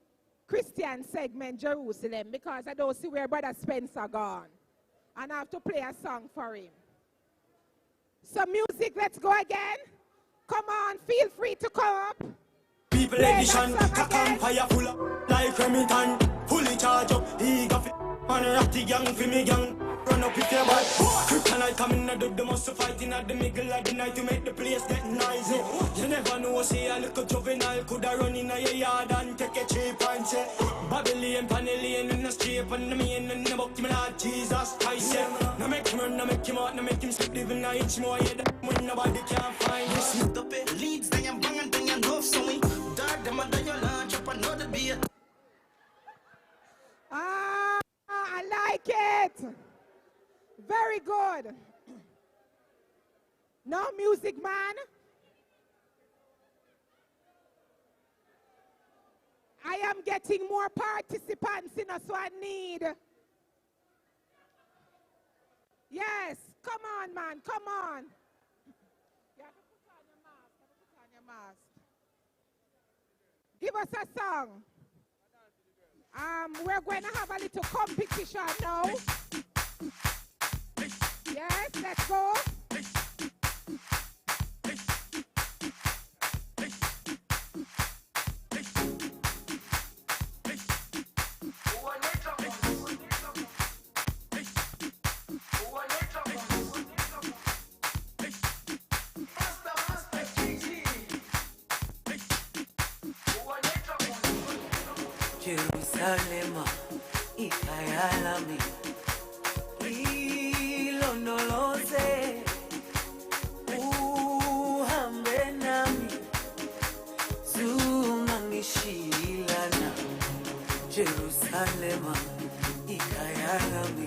Christian segment, Jerusalem, because I don't see where Brother Spencer gone. And I have to play a song for him. So music, let's go again. Come on, feel free to come up. People edition, cock fire full up like Remington. Fully charge up, he got it. Man, rock the gang for me gang. Run up with your bad. Kryptonite coming out of the muscle fighting at the middle of the night to make the place get noisy. You never know, say a little juvenile coulda run in your yard and take a cheap and say Babylon, Panellian in the street, and the main and the book, man, Jesus Christ. No make him run, no make him out, no make him sleep, living a inch more, yeah, when nobody can find this. Smith up it, leads, they am banging, they am off, so we dark them and then you launch up another beer. I like it. Very good. No music, man. I am getting more participants in us, so I need. Yes, come on, man, come on. You have to put on your mask. Put on your mask. Give us a song. We're going to have a little competition now. Yes, let's go. Jerusalem, ikayalami, ilondoloze, uhambe nami, zungangishilana. Jerusalem, ikayalami,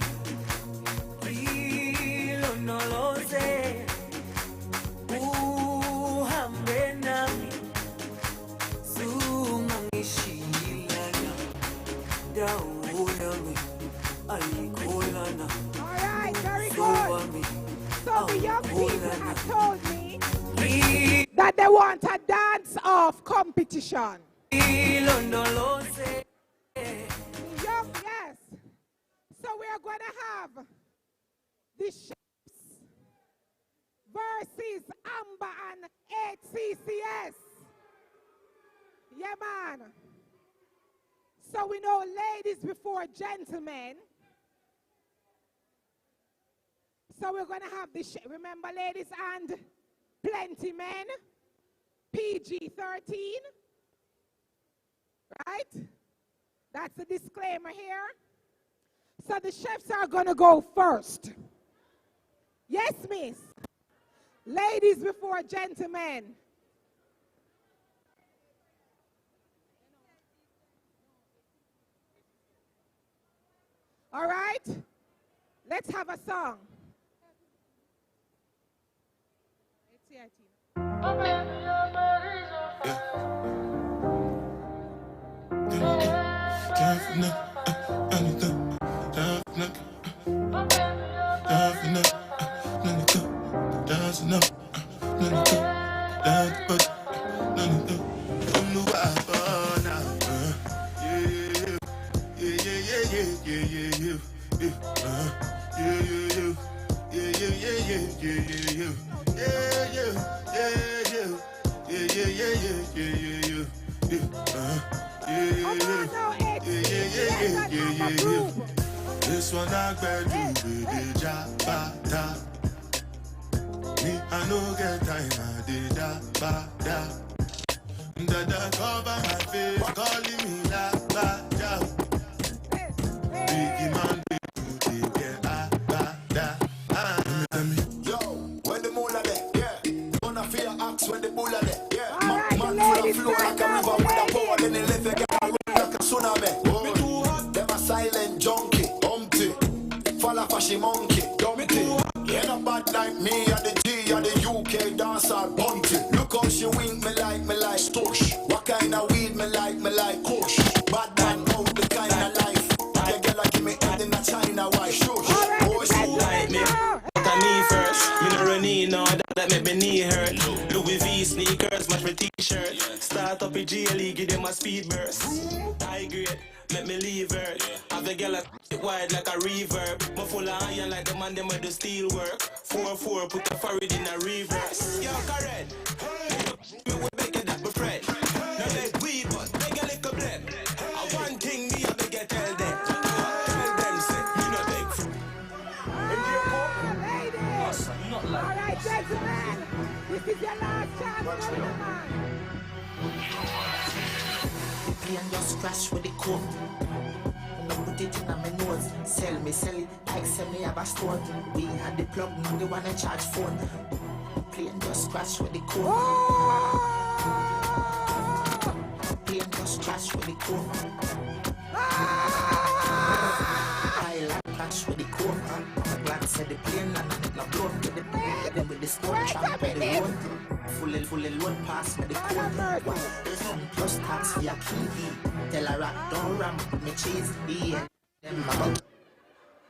ilondoloze, uhambe nami, zungangishilana. All right, very good. So the young people have told me that they want a dance-off competition. Young, yes. So we are going to have the Chefs versus Amber and 8CCS. Yeah, man. So we know ladies before gentlemen. So we're going to have this, remember ladies and plenty men, PG-13, right? That's the disclaimer here. So the chefs are going to go first. Yes, miss. Ladies before gentlemen. All right, let's have a song. This one I better do with the jabata. Me, I no get time, I did jabata. Dada cover my face, calling me la ba da. Biggie man, big get ba da. Yo, when the moon are there, yeah. Gonna feel axe when the bull are there, yeah. Man full of flow like a river with a power, then they left again and run like a tsunami. Me too hot, them a silent junkie, umpty. Fall off a she monkey, dumpty. Yeah, no bad like me, or the G, or the UK dancer, bunty. Look how she wink me like stush. What kind of weed me like kush. Bad man out the kind of life. Yeah, girl, give me head in a China white shush. Oh, she like me. Look at me first. Me no running now, that make me knee hurt. Louis V sneakers, match my t-shirt. Start up a G-League, give them a speed burst. High grade, make me leave her. Have the girl wide like a reverb. My full of iron like the man them with the steel work. 4-4, put the forward in a reverse. Yo, correct. Me will beg you that we Fred. No let weed, but beg a little blend. One thing me I beg you tell them. Tell them say, you know beg. Awesome, not like. All right, gentlemen, this is your last chance. The plane just crash with the coke. Put it in my nose, sell it, like sell me have a stone. We had the plug, now they wanna charge phone. Plane just crash with the coke. Plane just crash with the coke. I like crash with the coke. Black said the plane and it not blown with the then with the stone trap by the road. Full load pass me the code. Plus tax for your TV. Tell a rat don't ram me cheese. Yeah. Them about